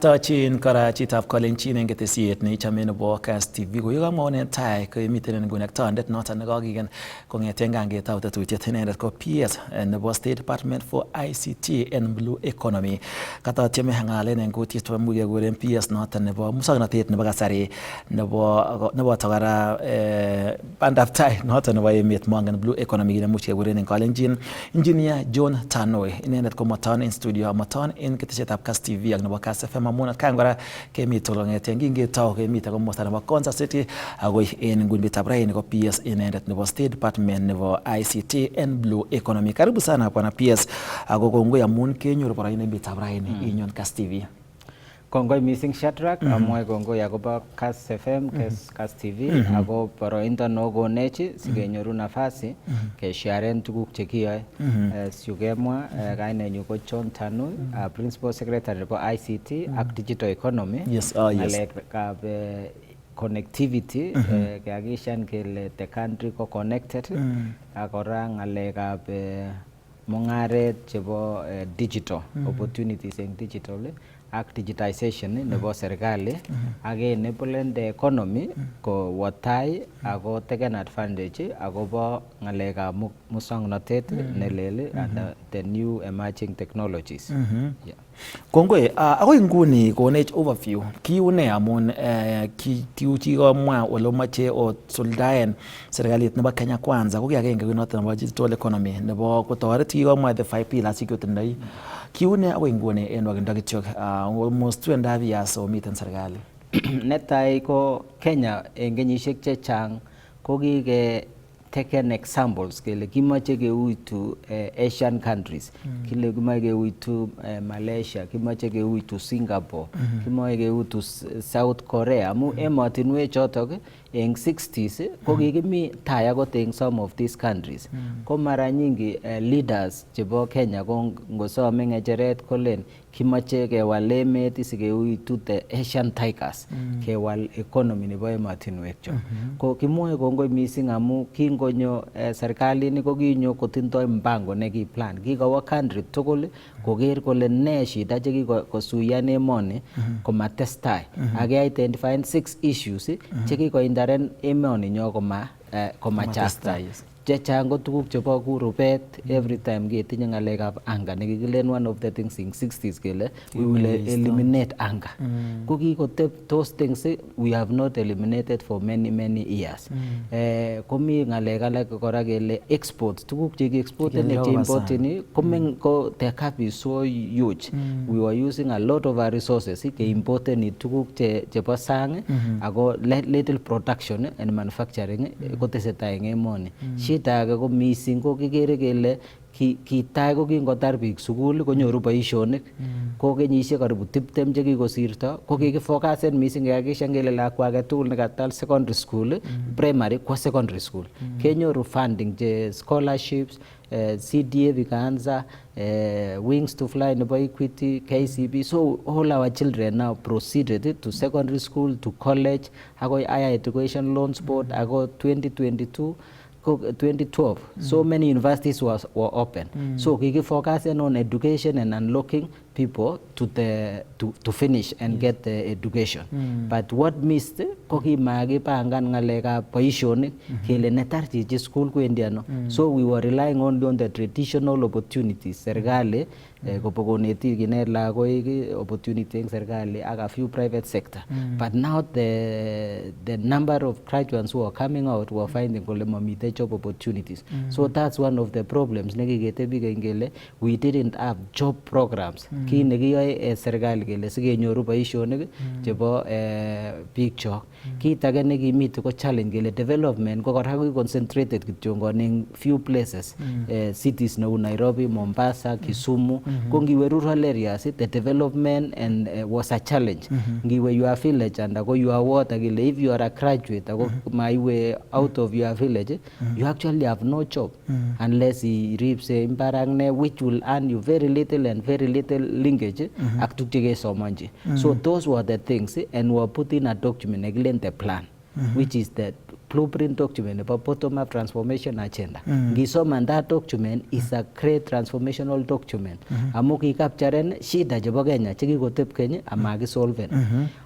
Atochin kora chitab kolenjin eng ketesiet neichome nebo KASS TV ko yekamwaun tai komiten en nguni ak tondet noton nekakiken kong'eten kangetou tetutiet inendet ko PS nebo State Department for ICT and Blue Economy. Katotieme ng'alen en kutit chemuch kekuren PS noton nebo musoknotet nebo kasari nebo kora bandab tai noton nebo emet mongen Blue Economy nemuch kekuren en kolenjin Engineer John Tanui. Inendet ko maton en studio, maton en ketesietab KASS TV ak nebo KASS FM amun atkan kora kemi tolong'eten kingetou kemite komosta nebo Konza City akoi en ngunitab raini ko PS inendet nebo State Department nebo ICT and Blue Economy. Karibu sana bwana PS, ako kongoi amun kenyoru boroindo emetab raini inyon KASS TV. Kongoi missing Shadrack, amwae kongoi akobo KASS FM, KASS TV, ako boroindo nokonech sikenyoru nafasi kesharen tuguk chekiyoe. Siukemwa kainenyu ko John Tanui, Principal Secretary nebo ICT ak Digital Economy. Yes, Ng'alekab connectivity, kehakikishan kele the country ko connected, ak kora ng'alekab mung'aret chebo digital, opportunities en digital, ak digitization nebo serikali ak enabling the economy ko watai ako taken advantage akobo ng'alekab musongnotet nelel and the new emerging technologies. Kongoi, akoi nguni konech overview kiune amun kikomwa ole moche osuldaen serikalit nebo Kenya Kwanza ko kiagenge noton nebo digital economy nebo kotoret kikomwa the 5 pillars chekitindoi. Kiune akoi nguni en wakindo kityok almost 2.5 years omiten serikali. Netai ko Kenya en kenyisiek chechang ko kike taken examples kele kimoche keuitu Asian countries, kile kimoche keuitu Malaysia, kimoche keuitu Singapore, kimoche keuitu South Korea, amu emotinwek chotok en 60s ko kikimi tai akot en some of these countries. Ko mara nyingi leaders chebo Kenya ko ngosome ng'echeret kolen kimoche kewal emet sikeuitu the Asian Tigers, kewal economy nebo emotinwek cho. Ko kimwoe kongoi missing amu kingonyo serkalini ko kinyo kotindoi mpango nekiplan. Kikowo country tugul koker kole ne shida chekikosuian emoni komatestai. Ak identify 6 issues chekikoindaren emoni nyo komachasta. Chechang ko tuguk chebo kurubet, every time ketinye ng'alekab anga nekikilen one of the things in 60s kele we will eliminate anga. Ko kikotep those things we have not eliminated for many years. Komi ng'alek alak kora kele exports, tuguk cheki-exporten che-importeni ko the gap is so huge. We were using a lot of our resources ke-importeni tuguk chebo sang ako little production and manufacturing kotesetai en emoni. Shida age ko missing ko kikere kele kitai ko kingotar biik sukul konyoru boisionik ko kenyisiek karibu 20 chekikosirto ko kikifokasen missing kehakikishan kele lakwa age tugul nekatar secondary school, primary kwa secondary school kenyoru funding che scholarships, CDA vikaanza, Wings to Fly nebo Equity, KCB. So all our children now proceeded to secondary school, to college, ako higher education loans board, ako 2022 2012, so many universities were open. So we focus on education and unlocking people to finish and get the education. But what missed ko kimakipangan ng'alekab boisionik kele netar chichi school kwendi ano. So we were relying only on the traditional opportunities. Serikali kopokoneti kinet lagoik opportunity en serikali ak a few private sector. But now the number of graduates who are coming out were finding kole mamite job opportunities. So that's one of the problems nekiketebi kele we didn't have job programs. Ki nekiyoe serikali kele sikenyoru boisionik chebo biik chok. Kit age nekimite ko challenge kele development ko kora ko concentrated kityo en few places, cities neu Nairobi, Mombasa, Kisumu. Ko ngiwe rural areas the development and was a challenge. Ngiwe your village and ako your ward kele if you are a graduate ako maiwe out of your village, you actually have no job unless you reap imbarang which will earn you very little and very little linkage ak tuk chekesomanji. So those were the things and we were put in a document again the plan which is the blueprint document nebo bottom up transformation agenda. Ngisoman that document is a great transformational document. Amu kikapcharen shida chebo Kenya chekikotep keny amakisolven.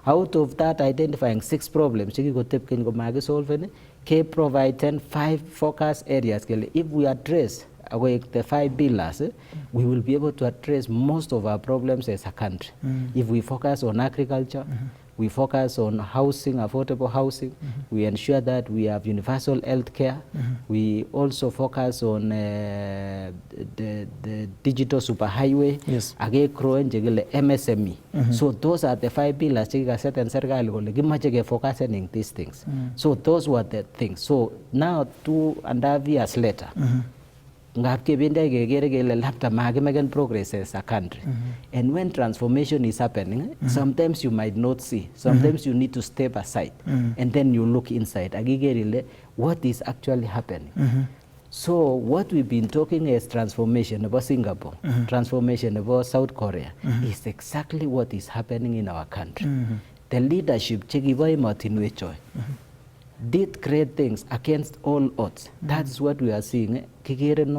Out of that identifying 6 problems chekikotep keny komakisolven, ke provide 5 focus areas. If we address the 5 pillars, we will be able to address most of our problems as a country. If we focus on agriculture, we focus on housing, affordable housing, we ensure that we have universal health care, we also focus on the digital superhighway, MSME. So those are the 5 pillars set and focus on these things. So those were the things. So now 2.5 years later, making progress as a country. And when transformation is happening, sometimes you might not see, sometimes you need to step aside, and then you look inside, what is actually happening. So what we've been talking as transformation about Singapore, transformation about South Korea, is exactly what is happening in our country. The leadership did great things against all odds. That's what we are seeing. In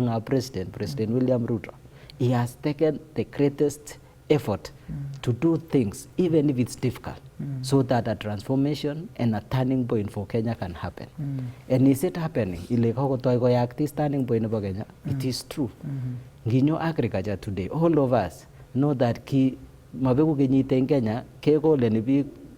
our President William Ruto, he has taken the greatest effort to do things, even if it's difficult, so that a transformation and a turning point for Kenya can happen. And is it happening? This turning point for Kenya, it is true. In agriculture today, all of us know that in Kenya,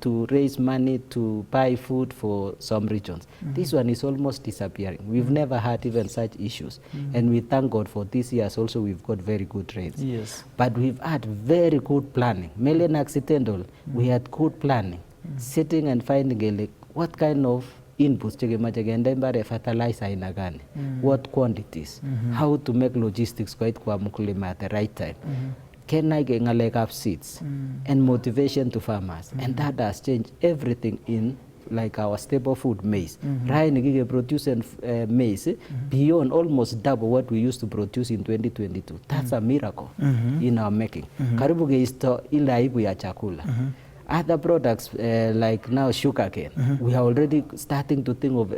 to raise money to buy food for some regions. This one is almost disappearing. We've never had even such issues. And we thank God for this years also we've got very good rains. Yes. But we've had very good planning. Mainly accidental, we had good planning. Sitting and finding what kind of inputs fertilizer ina gani, what quantities, how to make logistics quite kwa mkulima at the right time. Can I get of seeds and motivation to farmers, and that has changed everything in like our staple food maize. Right, we produce maize beyond almost double what we used to produce in 2022. That's a miracle in our making. Karibu geisto ila ibu ya chakula. Other products like now sugarcane, we are already starting to think of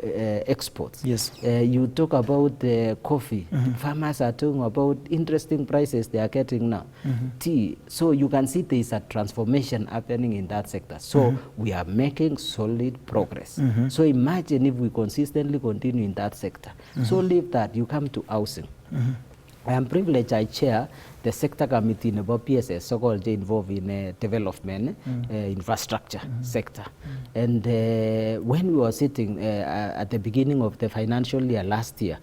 exports. Yes. You talk about coffee. Farmers are talking about interesting prices they are getting now. Tea. So you can see there is a transformation happening in that sector. So we are making solid progress. So imagine if we consistently continue in that sector. So leave that, you come to housing. I am privileged, I chair the sector committee in about PSS, so-called involved in development, infrastructure sector. And when we were sitting at the beginning of the financial year last year,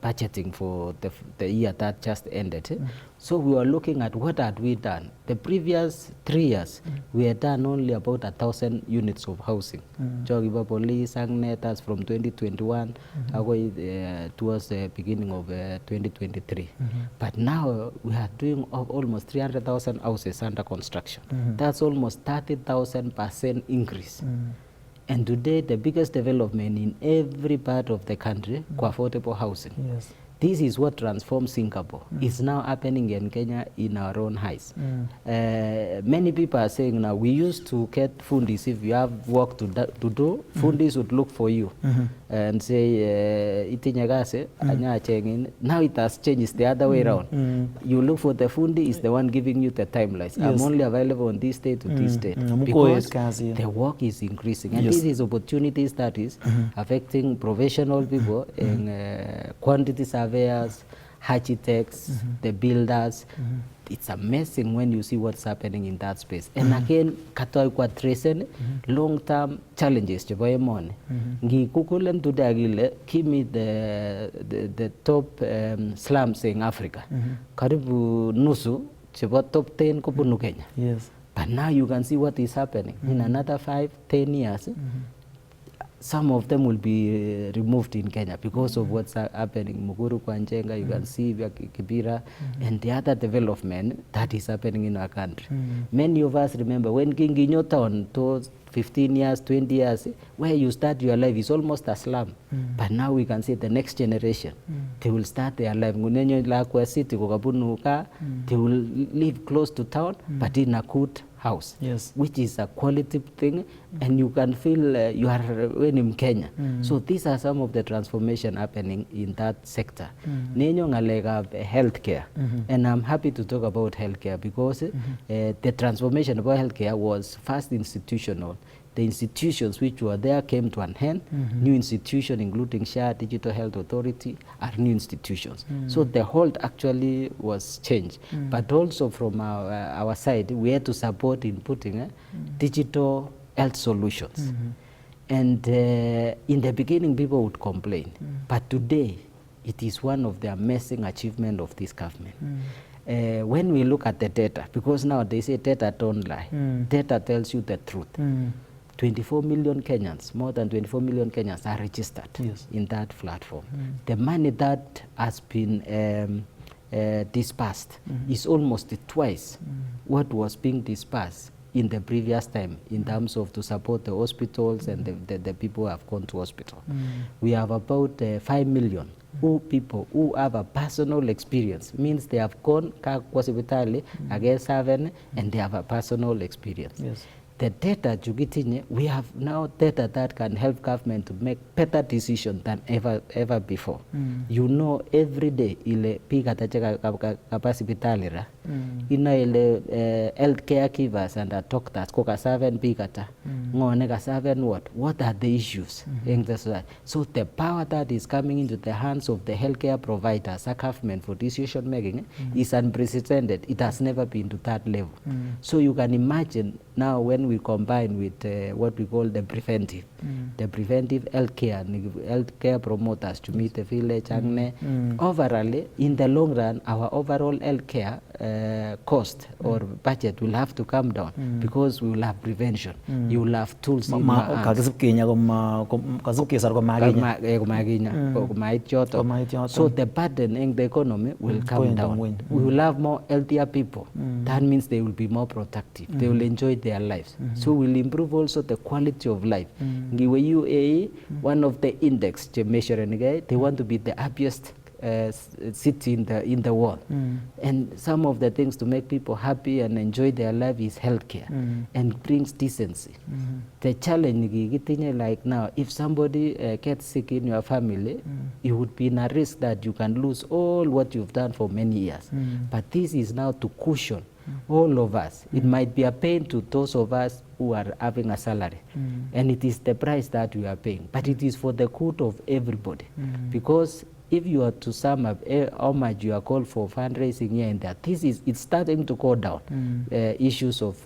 budgeting for the year that just ended, so we were looking at what had we done. The previous 3 years, we had done only about 1,000 units of housing. Jogiba Police, Angnetas from 2021 towards the beginning of 2023. But now we are doing almost 300,000 houses under construction. That's almost 30,000% increase. And today, the biggest development in every part of the country, affordable housing. Yes. This is what transforms Singapore. It's now happening in Kenya in our own eyes. Many people are saying now, we used to get fundis. If you have work to do, fundis would look for you and say, now it has changed. It's the other way around. You look for the fundi, is the one giving you the timelines. Yes. I'm only available on this day to this day. Because the work is increasing. And this is opportunities that is affecting professional people and quantity surveyors, architects, the builders. It's amazing when you see what's happening in that space. And again, katoi kwa tracing long-term challenges. Ngikukulen today, give me the top slums in Africa. Karibu nusu, top 10 kupunu Kenya. Yes. But now you can see what is happening. In another 5-10 years, some of them will be removed in Kenya because of what's happening. Muguru Kwanjenga, you can see Kibira, and the other development that is happening in our country. Many of us remember when King Town 15 years, 20 years, where you start your life is almost a slum. But now we can say the next generation, they will start their life. City, they will live close to town, but in a good house, which is a quality thing, and you can feel you are in Kenya. So these are some of the transformation happening in that sector. Healthcare, and I'm happy to talk about healthcare because the transformation about healthcare was first institutional. The institutions which were there came to an end. New institutions, including SHA, Digital Health Authority, are new institutions. So the whole actually was changed. But also from our side, we had to support in putting digital health solutions. And in the beginning, people would complain. But today, it is one of the amazing achievements of this government. When we look at the data, because now they say data don't lie, data tells you the truth. 24 million Kenyans, more than 24 million Kenyans are registered in that platform. The money that has been dispersed is almost twice what was being dispersed in the previous time in terms of to support the hospitals and the people who have gone to hospital. We have about 5 million people who have a personal experience, means they have gone to hospital against 7 and they have a personal experience. The data Jugitinye, we have now data that can help government to make better decisions than ever before. You know, every day ile piga tacheka kapasipitali ra. Ina ile health caregivers and doctors koka 7 pigata. Ngone ka 7 what are the issues in the society? So the power that is coming into the hands of the healthcare providers, a government for decision making is unprecedented. It has never been to that level. So you can imagine now when we combine with what we call the preventive healthcare promoters to meet the village, overall, in the long run, our overall healthcare cost or budget will have to come down because we will have prevention. You will have tools in your hands. So the burden in the economy will come down. We will have more healthier people. That means they will be more productive. They will enjoy their lives. So we'll improve also the quality of life. UAE, one of the index to measure, they want to be the happiest city in the world. And some of the things to make people happy and enjoy their life is healthcare and brings decency. The challenge like now, if somebody gets sick in your family, you would be in a risk that you can lose all what you've done for many years. But this is now to cushion all of us. It might be a pain to those of us who are having a salary, and it is the price that we are paying, but it is for the good of everybody. Because if you are to sum up how much you are called for fundraising here and there, it's starting to go down, issues of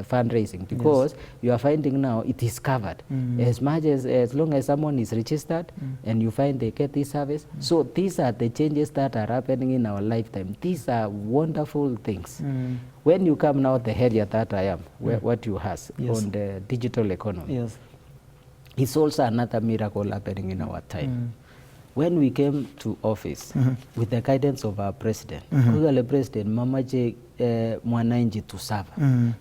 fundraising, because you are finding now it is covered as long as someone is registered and you find they get this service. So these are the changes that are happening in our lifetime. These are wonderful things. When you come now the area that I am, what you has on the digital economy, it's also another miracle happening in our time. When we came to office with the guidance of our president, the president mamaje mwananchi to serve.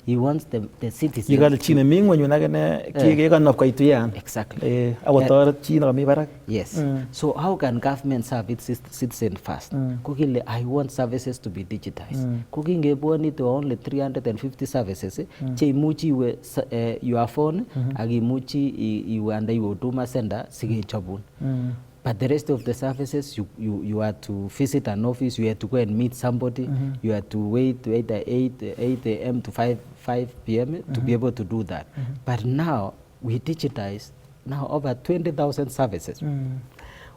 He wants the citizens. You got China Ming when you exactly. Yes. So how can government serve its citizen first? I want services to be digitized. Cooking to only 350 services. Chemuchi your phone, agimuchi you and you do sender sige chabun. But the rest of the services, you had to visit an office, you had to go and meet somebody, you had to wait 8 a.m. to 5 p.m. to be able to do that. But now, we digitize now over 20,000 services.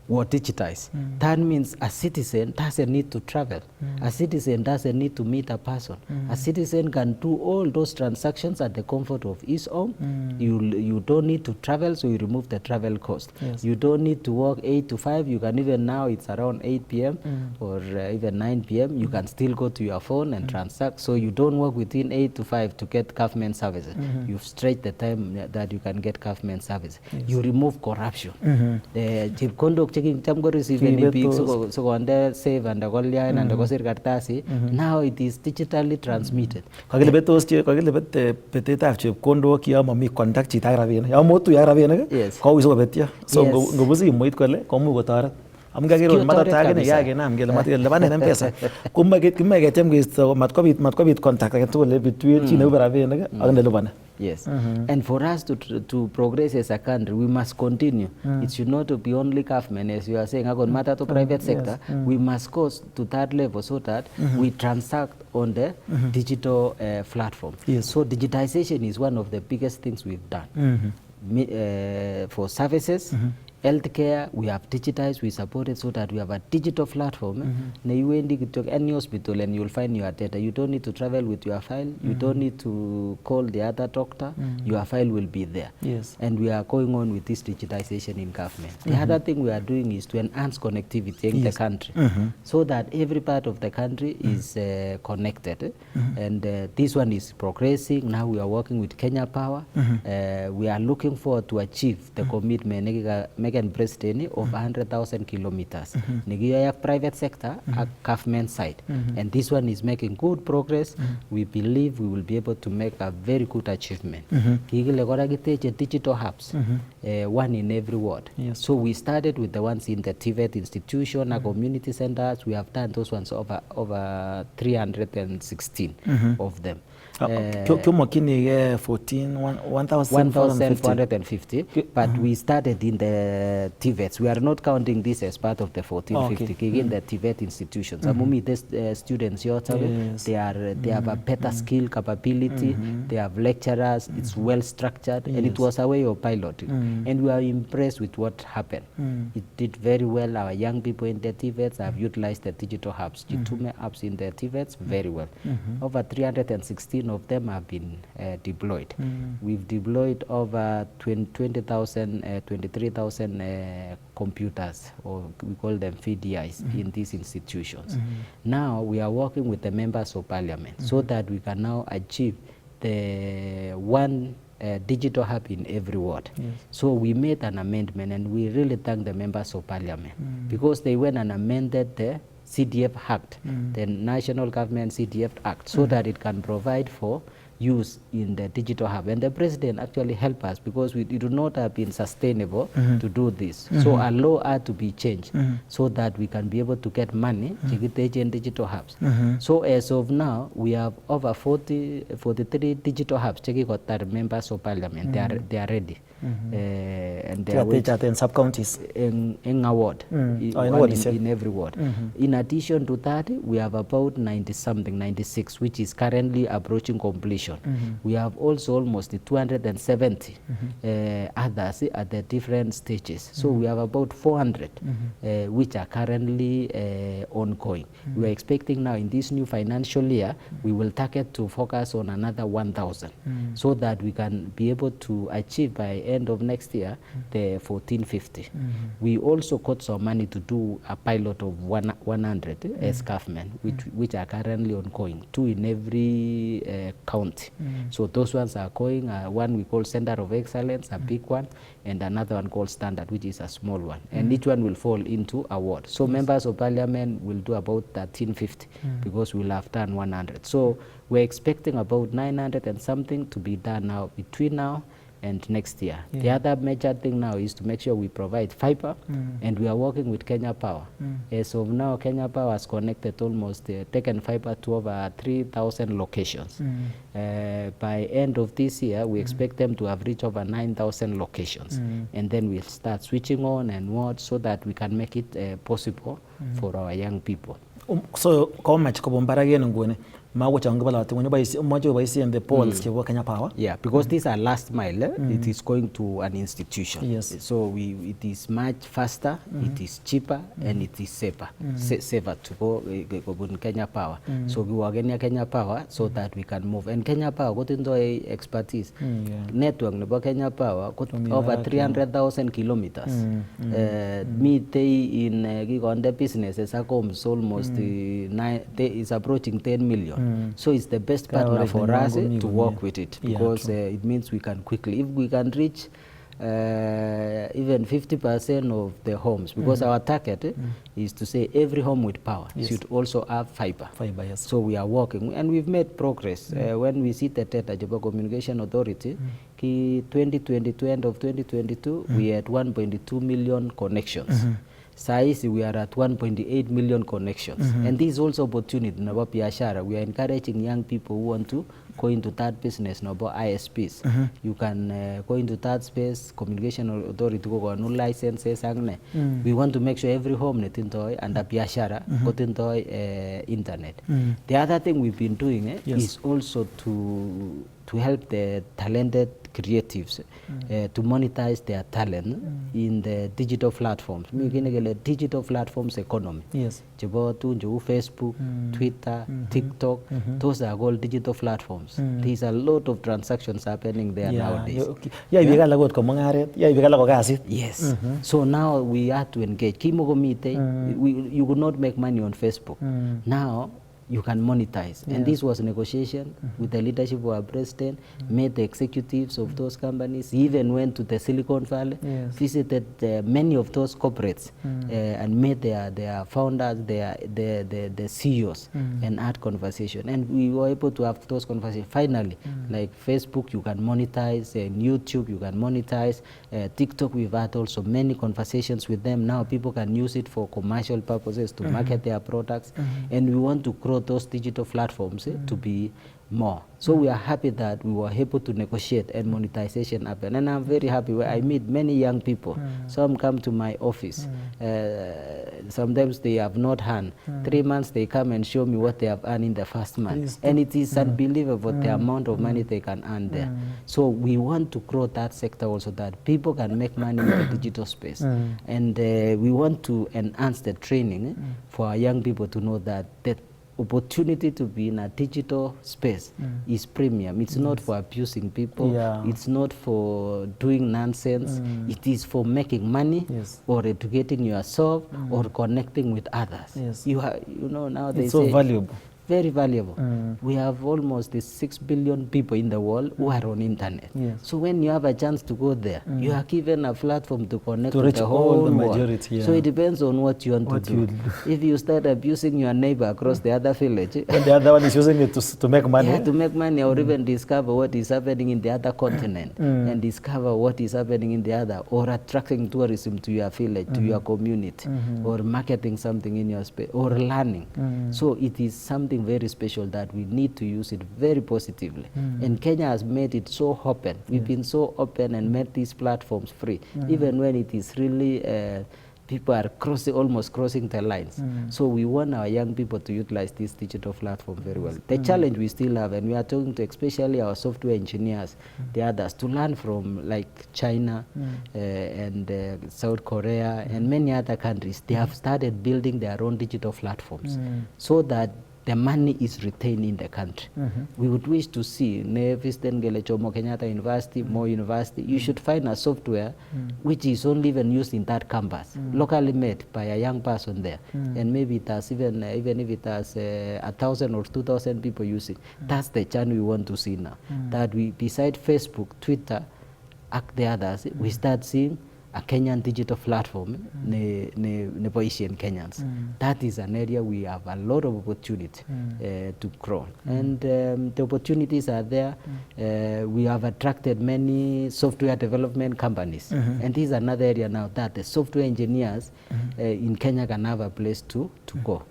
Were digitized. That means a citizen doesn't need to travel. A citizen doesn't need to meet a person. A citizen can do all those transactions at the comfort of his home. You don't need to travel, so you remove the travel cost. You don't need to work 8 to 5. You can even now, it's around 8 p.m. or even 9 p.m. You can still go to your phone and transact. So you don't work within 8 to 5 to get government services. You've stretched the time that you can get government services. You remove corruption. The chief conduct chekicham ko receiveni biik sikonde save and kolyain and kosir kartasi, now it is digitally transmitted. Kakilebet betetab chepkondok yo mami contact chito ak rabinik. Yo motuyo ak rabinik ko uso kobetyo. So ngobu simoit kole komuch kotoret. Amgakiro matatagene yakenam ngele matilipanen M-Pesa. Kumae ketyem keisto matkobit contact age tugul between chi neibe rabinik ak nelipani. Yes. And for us to progress as a country, we must continue. It should not be only government, as you are saying, on matter to private sector. We must go to that level so that we transact on the digital platform. So digitization is one of the biggest things we've done. For services, healthcare, we have digitized, we support it so that we have a digital platform. You to any hospital and you'll find your data. You don't need to travel with your file. You don't need to call the other doctor. Your file will be there. Yes. And we are going on with this digitization in government. The other thing we are doing is to enhance connectivity in the country so that every part of the country is connected. And this one is progressing. Now we are working with Kenya Power. We are looking forward to achieve the commitment Megan President of 100,000 kilometers. Nigiya private sector at government side. And this one is making good progress. We believe we will be able to make a very good achievement. Digital hubs, one in every ward. So we started with the ones in the TVET institution, our community centers. We have done those ones over 316 of them. 1,450. But we started in the TVETs. We are not counting this as part of the 1,450. In the TVET institutions. The students, they have a better skill capability. They have lecturers. It's well structured, and it was a way of piloting. And we are impressed with what happened. It did very well. Our young people in the TVETs have utilized the digital hubs, Jitume apps in the TVETs very well. Over 316 of them have been deployed. We've deployed over 23,000 computers, or we call them VDIs, in these institutions. Now we are working with the members of parliament so that we can now achieve the one digital hub in every ward. So we made an amendment, and we really thank the members of parliament because they went and amended the CDF Act, the National Government CDF Act, so that it can provide for use in the digital hub. And the president actually helped us because it would not have been sustainable to do this. So a law had to be changed so that we can be able to get money in digital hubs. So as of now, we have over 43 digital hubs got that members of parliament. They are ready. And they are in sub-counties in a ward, in every ward. In addition to that, we have about 96, which is currently approaching completion. We have also almost 270 others at the different stages. So we have about 400 which are currently ongoing. We are expecting now in this new financial year, we will target to focus on another 1,000 so that we can be able to achieve by end of next year the 1,450. We also got some money to do a pilot of 100 as government, which are currently ongoing, 2 in every county. So those ones are going, one we call Center of Excellence, a big one, and another one called Standard, which is a small one. And each one will fall into a ward. So members of parliament will do about 1,350 because we'll have done 100. So we're expecting about 900 and something to be done now, between now and next year. The other major thing now is to make sure we provide fiber, and we are working with Kenya Power. As of now, Kenya Power has connected almost, taken fiber to over 3,000 locations. By end of this year, we expect them to have reached over 9,000 locations. And then we'll start switching on and what, so that we can make it possible for our young people. So, how much ngone? The polls Kenya Power? Yeah, because these are last mile. It is going to an institution. Yes. So it is much faster, it is cheaper, and it is safer. Safer to go in Kenya Power. So we work in Kenya Power so that we can move. And Kenya Power got into expertise. Network about Kenya Power got over 300,000 kilometers. Me in the business as a comes almost is approaching 10 million. So it's the best partner for us to work with it, because it means we can quickly, if we can reach even 50% of the homes, because our target is to say every home with power should also have fiber. Fiber, yes. So we are working, and we've made progress. When we see the Japan Communication Authority, 2022, end of 2022, we had 1.2 million connections. Saisi, we are at 1.8 million connections. And this is also opportunity. We are encouraging young people who want to go into that business, about ISPs. You can go into that space, Communication Authority, go no licenses. We want to make sure every home netintoi and a biashara got internet. The other thing we've been doing is also to help the talented creatives to monetize their talent in the digital platforms. Digital platforms economy. Yes. Facebook, Twitter, TikTok, those are all digital platforms. There's a lot of transactions happening there nowadays. Yes. So now we have to engage. You could not make money on Facebook. Now you can monetize. And this was a negotiation with the leadership of our president, met the executives of those companies, he even went to the Silicon Valley, visited many of those corporates and met their founders, the CEOs, and had conversation. And we were able to have those conversations. Finally, like Facebook, you can monetize, YouTube, you can monetize, TikTok, we've had also many conversations with them. Now people can use it for commercial purposes to market their products. And we want to grow those digital platforms to be more. So we are happy that we were able to negotiate and monetization happen. And I'm very happy where I meet many young people. Some come to my office. Sometimes they have not earned. 3 months they come and show me what they have earned in the first month. And it is unbelievable the amount of money they can earn there. So we want to grow that sector also, that people can make money in the digital space. And we want to enhance the training for our young people to know that opportunity to be in a digital space is premium. It's not for abusing people. It's not for doing nonsense. It is for making money or educating yourself or connecting with others. You know, now they it's so say valuable. Very valuable. We have almost 6 billion people in the world who are on internet. So when you have a chance to go there, you are given a platform to connect to with reach the whole all the world. majority. So it depends on what you want to do. If you start abusing your neighbor across the other village, and the other one is using it to make money. To make money, or even discover what is happening in the other continent, and discover what is happening in the other, or attracting tourism to your village, to your community, or marketing something in your space, or learning. So it is something very special that we need to use it very positively. And Kenya has made it so open. We've been so open and made these platforms free, even when it is really people are almost crossing the lines. So we want our young people to utilize this digital platform very well. The challenge we still have, and we are talking to especially our software engineers, the others, to learn from like China and South Korea and many other countries. They have started building their own digital platforms so that the money is retained in the country. We would wish to see Jomo Kenyatta University, More University, you should find a software which is only even used in that campus, locally made by a young person there. And maybe it has even if it has 1,000 or 2,000 people using. That's the chance we want to see now. That we, beside Facebook, Twitter, the others, we start seeing a Kenyan digital platform ne Asian Kenyans. That is an area we have a lot of opportunity to grow. And the opportunities are there. We have attracted many software development companies. And this is another area now that the software engineers in Kenya can have a place to go.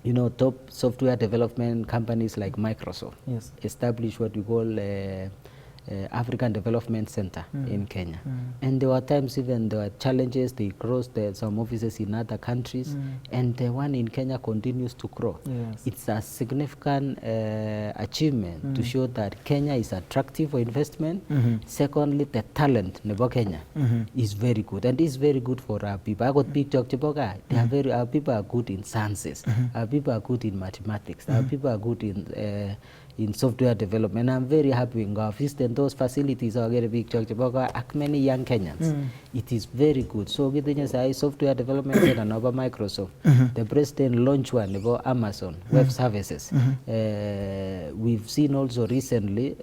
You know, top software development companies like Microsoft establish what we call African Development Center in Kenya. And there were times even there were challenges, they closed some offices in other countries, and the one in Kenya continues to grow. It's a significant achievement to show that Kenya is attractive for investment. Secondly, the talent in Kenya is very good, and is very good for our people. I got big talk about they are very, our people are good in sciences, our people are good in mathematics, our people are good in software development. I'm very happy in our visit those facilities are very big church about many young Kenyans. It is very good. So we think software development center over Microsoft. The president launched one about Amazon Web Services. We've seen also recently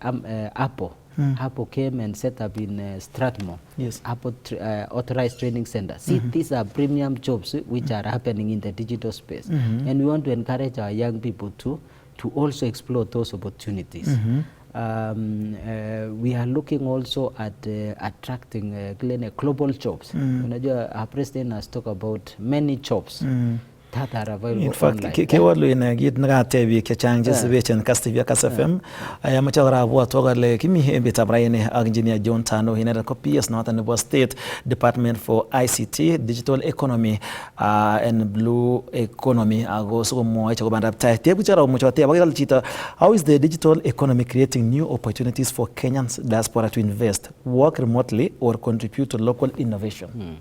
Apple Hapo came and set up in Strathmore. Yes. Hapo authorized training center. See, these are premium jobs which are happening in the digital space. And we want to encourage our young people to also explore those opportunities. We are looking also at attracting global jobs. Our president has talked about many jobs that are available in fact, online. kewalu ina gid nagate bi ke change sebechen kastivia kasafem aya machawra bwa togale kimi beta braine engineer John Tano hinera ko PS not and State Department for ICT Digital Economy and Blue Economy ago so mo echa banda ta te buchara mo chote bagal chita. How is the digital economy creating new opportunities for Kenyans diaspora to invest, work remotely or contribute to local innovation?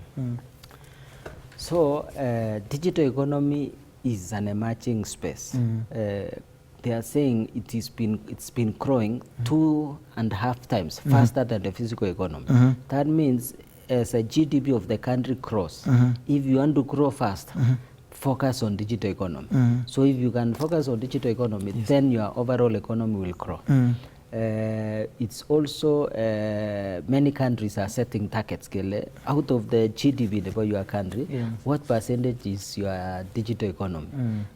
So, digital economy is an emerging space. They are saying it's been growing 2.5 times faster than the physical economy. That means as a GDP of the country grows, if you want to grow fast, focus on digital economy. So if you can focus on digital economy, then your overall economy will grow. It's also many countries are setting targets out of the GDP for your country. What percentage is your digital economy?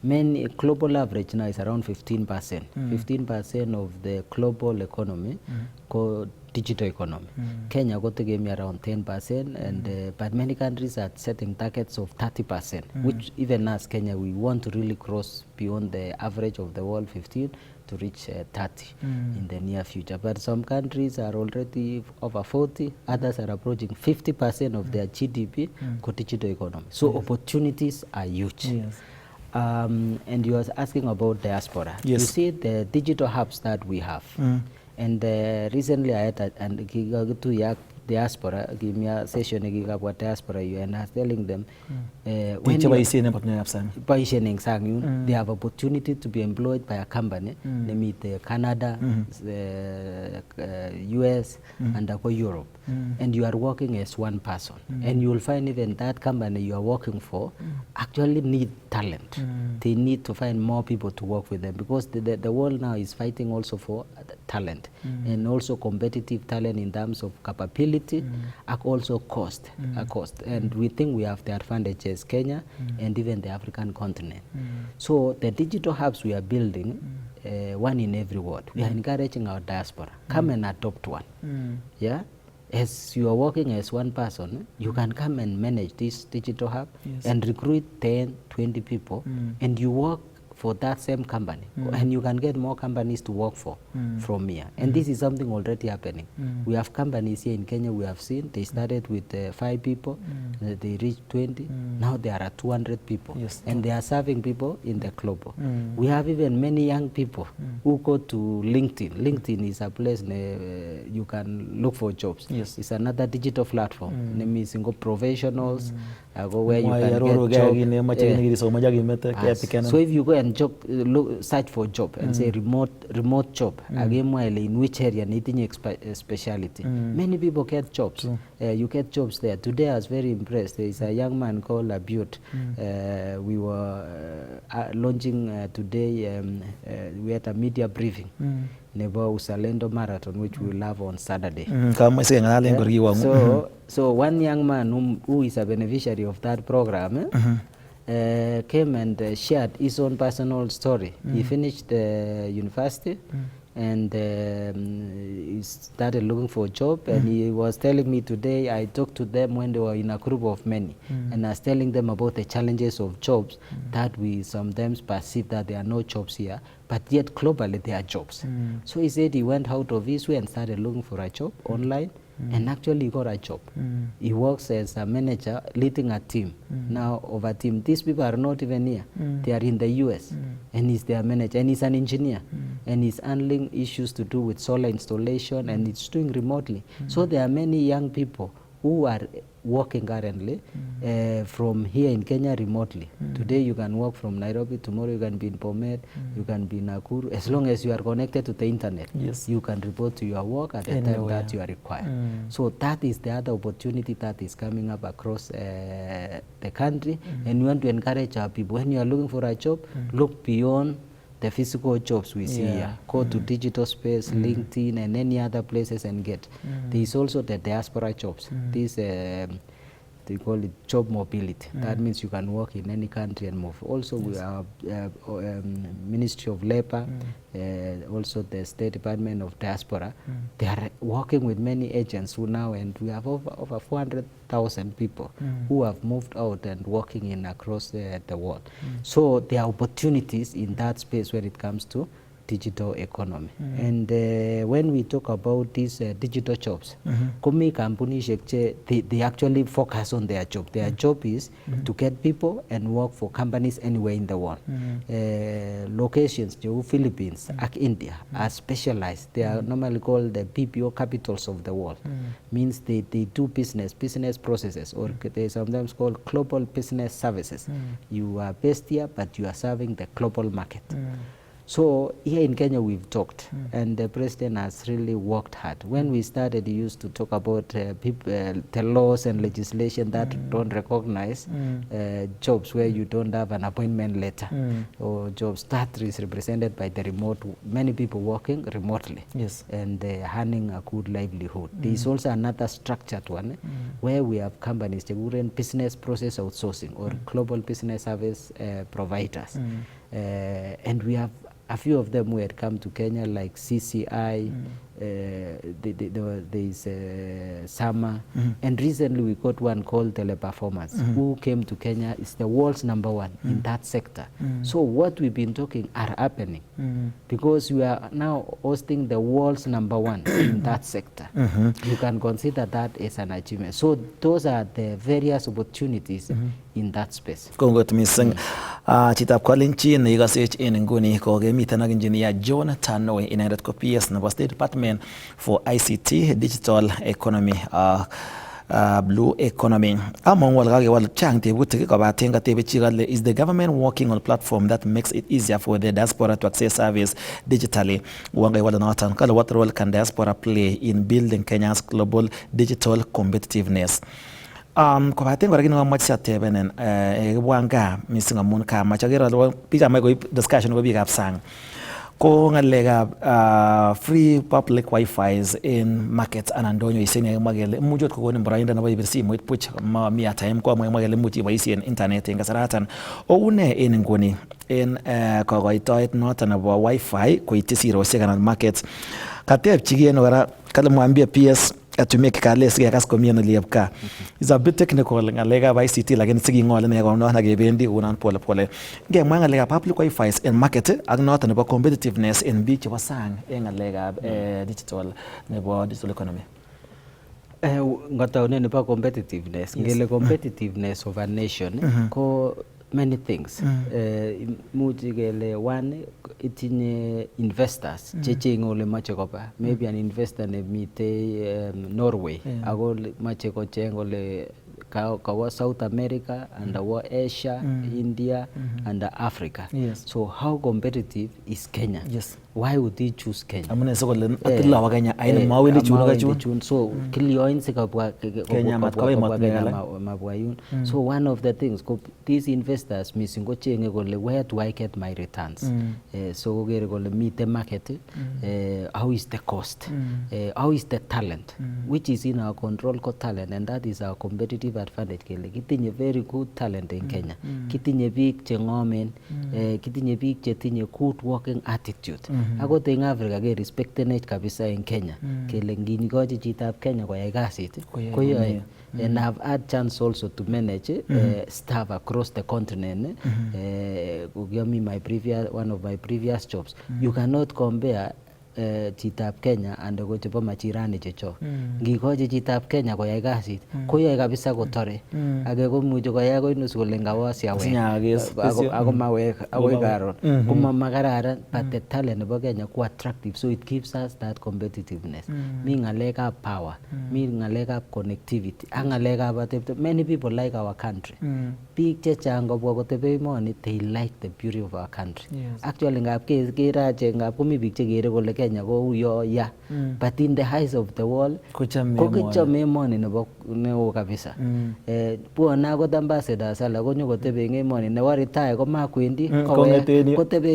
Many global average now is around 15%. 15% of the global economy called digital economy. Kenya got to give me around 10%, and but many countries are setting targets of 30%, which even as Kenya we want to really cross beyond the average of the world 15 to reach 30 in the near future. But some countries are already over 40, others are approaching 50% of their GDP for digital economy. So opportunities are huge. And you were asking about diaspora. You see the digital hubs that we have. And recently I had to diaspora, give me a session about diaspora, and I was telling them when they have opportunity to be employed by a company, they meet Canada, US, and Europe, and you are working as one person, and you will find even that company you are working for actually need talent. They need to find more people to work with them, because the world now is fighting also for talent, and also competitive talent in terms of capability, and also cost. And we think we have the advantages, Kenya and even the African continent. So the digital hubs we are building, one in every ward. We are encouraging our diaspora, come and adopt one. As you are working as one person, you can come and manage this digital hub and recruit 10, 20 people, and you work for that same company, and you can get more companies to work for from here. And this is something already happening. We have companies here in Kenya we have seen, they started with 5 people, they reached 20, now they are at 200 people, and they are serving people in the global. We have even many young people who go to LinkedIn. LinkedIn is a place you can look for jobs. It's another digital platform. Name is professionals, where you can get jobs. So if you go and search for job and say remote job, in which area needing speciality, many people get jobs. You get jobs there. Today I was very impressed. There is a young man called Abute. We were launching today, we had a media briefing about Uzalendo Marathon, which we will have on Saturday. So one young man who is a beneficiary of that program came and shared his own personal story. He finished university and he started looking for a job, and he was telling me today, I talked to them when they were in a group of many, and I was telling them about the challenges of jobs, that we sometimes perceive that there are no jobs here, but yet globally there are jobs. So he said he went out of his way and started looking for a job online, and actually got a job. He works as a manager leading a team. Now of a team, these people are not even here. They are in the US, and he's their manager, and he's an engineer, and he's handling issues to do with solar installation, and it's doing remotely. So there are many young people who are working currently from here in Kenya remotely. Today you can work from Nairobi, tomorrow you can be in Bomet, you can be in Nakuru. As long as you are connected to the internet, you can report to your work at the time that you are required. So that is the other opportunity that is coming up across the country, and we want to encourage our people, when you are looking for a job, look beyond the physical jobs we see here. Go to digital space, LinkedIn, and any other places and get. There is also the diaspora jobs. These they call it job mobility. That means you can work in any country and move. Also, we have Ministry of Labor, also the State Department of Diaspora. They are working with many agents who now, and we have over 400,000 people who have moved out and working in across the world. So there are opportunities in that space when it comes to digital economy. And when we talk about these digital jobs, they actually focus on their job. Their job is to get people and work for companies anywhere in the world. Locations, Philippines, India are specialized. They are normally called the BPO capitals of the world. Means they do business processes, or they sometimes called global business services. You are based here, but you are serving the global market. So here in Kenya we've talked, and the president has really worked hard. When we started, he used to talk about the laws and legislation that don't recognize jobs where you don't have an appointment letter, or jobs that is represented by the remote, many people working remotely, and earning a good livelihood. There is also another structured one where we have companies, they run business process outsourcing, or global business service providers. And we have a few of them who had come to Kenya, like CCI, there is Sama, and recently we got one called Teleperformance, who came to Kenya. Is the world's #1 in that sector. So what we've been talking are happening, because we are now hosting the world's #1 in that sector. You can consider that as an achievement. So those are the various opportunities in that space. Kongot mising. Chitab Kalenjin ikasech en nguni kokemiten ak engineer John Tanui, inendet ko PS nebo State Department for ICT, Digital Economy, Blue Economy. Among wal kakewal chang tebutik kobaten katebe chi kale, is the government working on a platform that makes it easier for the diaspora to access service digitally? Wangewal noton kale, what role can diaspora play in building Kenya's global digital competitiveness? Kobaten kora kinu kamach siatebenen wanga missing amun kamach agere biik amach koib discussion ko biikab sang ko ngalekab free public wifi in markets anan ndonyo iseni magele imuch ot kokonin boroindo nebo ibir simoit puch mami time ko magele imuch iboisien internet en kasaratan oune en nguni en kokoitoet noton nebo wifi koityi sirosiek anan markets. Kateb chigen kora kale mwambie PS atumie kikales kekas komien oliepka. Is a bit technical ngalekab ICT, lakini sikingol ine kono na kebendi unan pole pole. Ngemwa ngalekab public wifi en market ak noton nebo competitiveness en biik chebo sang en ngalekab digital nebo digital economy. Ngataune nebo competitiveness, ngele competitiveness of a nation ko many things. Muchi kele one, itinye investors chechenge ole mache koba. Maybe an investor nemite Norway ako mache kocheng ole kawa South America and our Asia, India and Africa. So how competitive is Kenya? Why would they choose Kenya? Amune so kole atilla wa Kenya aina mawendi chuno. So kilioin sikabwa Kenya mabwa yun. So one of the things these investors missing go chenge kole, where do I get my returns? So kogere kole meet the market, how is the cost? How is the talent? Which is in our control ko talent, and that is our competitive advantage. Kele kitinye very good talent in Kenya. Kitinye biik che ngomen, kitinye biik che tinye good working attitude. Akot en Africa ke respectenech kabisa en Kenya. Kele nginikochi chitab Kenya koyai kasit koyoe. And I've had chance also to manage staff across the continent. One of my previous jobs. You cannot compare chitab Kenya and go chebo machirani checho. Ngikochi chitab Kenya koyai kasit koyoe kabisa kotore. Age komuche koyai koinus kole ngawas yawe ako mawek akoi karon kuma makararan, but the talent nebo Kenya ko attractive, so it gives us that competitiveness. Mi ngalekab power, mi ngalekab connectivity, ak ngalekab atebto. Many people like our country. Biik chechang kobwa kotebe emoni, they like the beauty of our country. Actually ngab kerache ngab komi biik chekere kole Kenya ko uyo ya but in the eyes of the world ko kichome emoni nebo neo kabisa. Bwone akot ambassadors alak konyo kotebe eng emoni nebo retire komakwendi kotebe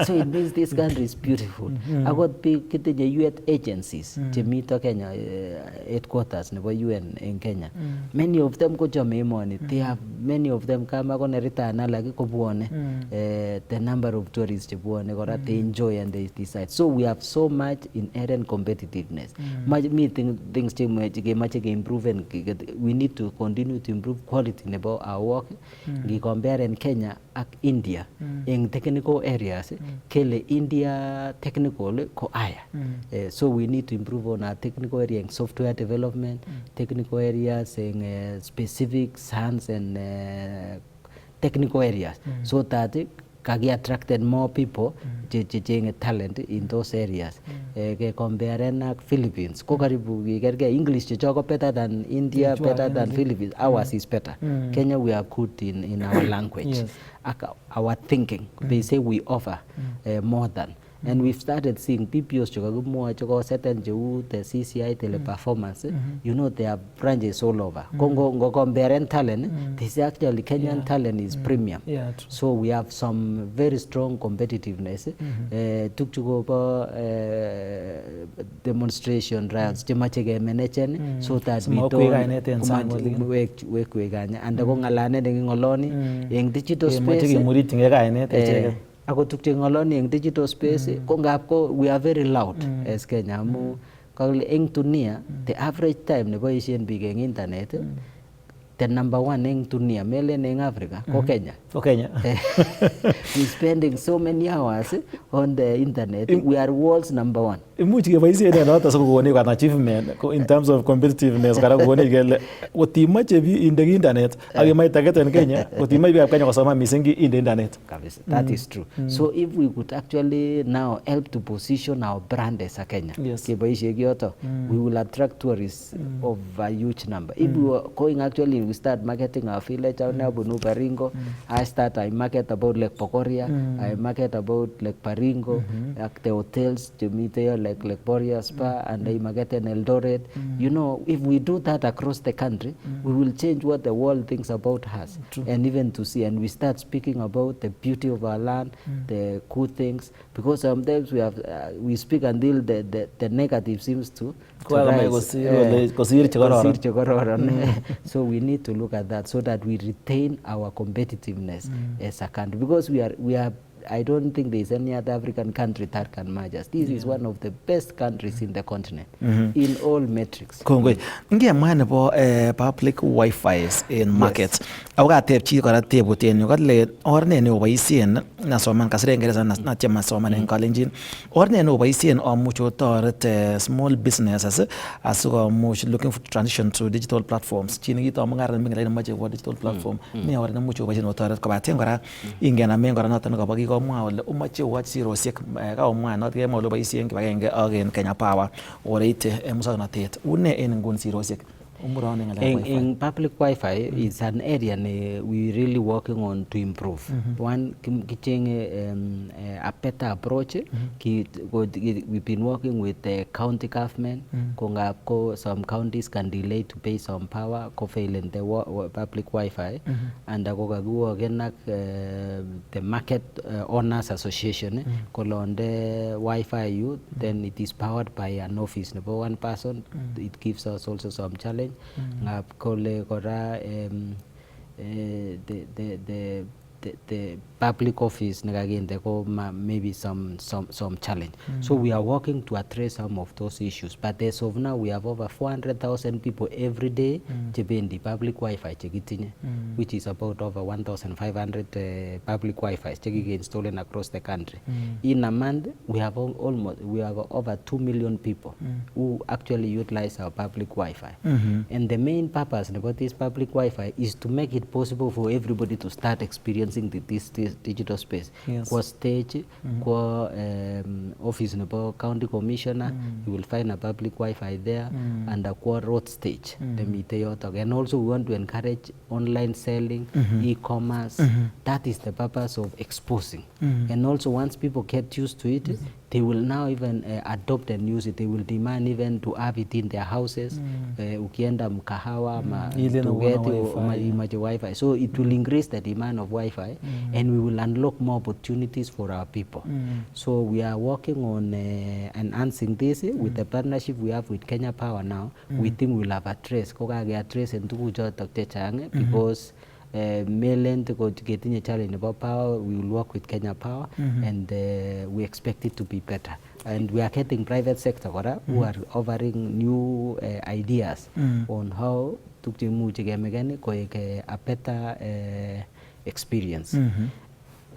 so it means this country is beautiful. Akot biik kitinye UN agencies chemito Kenya, headquarters nebo UN in Kenya, many of them kochome emoni. They have many of them kama kone retire alak kobwone. The number of tourists chebwone kora they enjoy and they decide. So we have so much inherent competitiveness. Things kemoche improve and we need to continue to improve quality nebo our work. Compare in Kenya ak India in technical areas, kele India technical ko higher. So we need to improve on our technical area in software development, technical areas in specific science and technical areas, so that kagi attracted more people chechenye talent in those areas. Compare nak Philippines ko karibu kigerge English chechoko better than India, better than Philippines. Ours is better. Kenya we are good in our language, our thinking. They say we offer more than. And we've started seeing PPOs choko certain the CCI teleperformance. You know, they have branches all over. Go compare talent. They say actually Kenyan talent is premium. So we have some very strong competitiveness. Took to go demonstration rounds. So that we don't and the gongalane ngoloni in digital space. Ako tukche ngoloni eng digital space ko ngap ko we are very loud as Kenya amu kagile eng dunia the average time neboisien biik eng internet the number one eng dunia melen eng Africa ko Kenya. We spending so many hours on the internet. We are world's number one. Imuch keboisien noto sikokoni an achievement in terms of competitiveness kara kokoni kele kotimache bi inde internet ak imai target en Kenya kotimai biikab Kenya kosoma missing inde internet. That is true. So if we could actually now help to position our brand as a Kenya, keboisie kyoto, we will attract tourists of a huge number. If we were going actually, we start marketing our village out now, Bunu Baringo. I market about Lake Pokoria, I market about Lake Baringo, like the hotels to meet there like Boria Spa, and I market in Eldoret. You know, if we do that across the country, we will change what the world thinks about us. And even to see, and we start speaking about the beauty of our land, the good things, because sometimes we speak until the negative seems to rise. So we need to look at that so that we retain our competitiveness as a country, because we are I don't think there is any other African country that can match us. This is one of the best countries in the continent in all metrics. Kongoi. Ngia mwana po public Wi-Fi in market. Awga tep chi kora tebuten yu katle orne ne oboisien na soman kasire Ingereza na chema soman en Kalenjin. Orne ne oboisien amuch otoret small businesses asikomuch looking for transition to digital platforms. Chini kito mungara mingala ina mache digital platform. Me orne much oboisien otoret kobaten kora ingen amen kora noton ko bagi komwa ole umache wach sirosiek ka omwa not kema ole boisien kibagenge ak en Kenya Power oreite musoknotet une en ngun sirosiek. In public Wi-Fi is an area we really working on to improve. One, a better approach. We've been working with the county government. Some counties can delay to pay some power, fail in the public Wi-Fi, and the market owners association on the Wi-Fi youth. Then it is powered by an office, number one person. It gives us also some challenge. The public office maybe some challenge. So we are working to address some of those issues. But as of now, we have over 400,000 people every day in the public Wi-Fi, which is about over 1,500 public Wi-Fi installed across the country. In a month, we have over 2 million people who actually utilize our public Wi-Fi. And the main purpose about this public Wi-Fi is to make it possible for everybody to start experiencing this digital space. Yes. Kwa stage, kwa office nebo county commissioner, you will find a public Wi-Fi there, and kwa road stage, the mite yotok. And also we want to encourage online selling, e-commerce. That is the purpose of exposing. And also once people get used to it, they will now even adopt and use it. They will demand even to have it in their houses. Ukienda mkahawa, to get Wi-Fi. So it will increase the demand of Wi-Fi, and we will unlock more opportunities for our people. So we are working on enhancing this with the partnership we have with Kenya Power now. We think we'll have a trace. Trace and because mainland getting a challenge about power, we will work with Kenya Power, and we expect it to be better. And we are getting private sector who are offering new ideas on how to a better experience.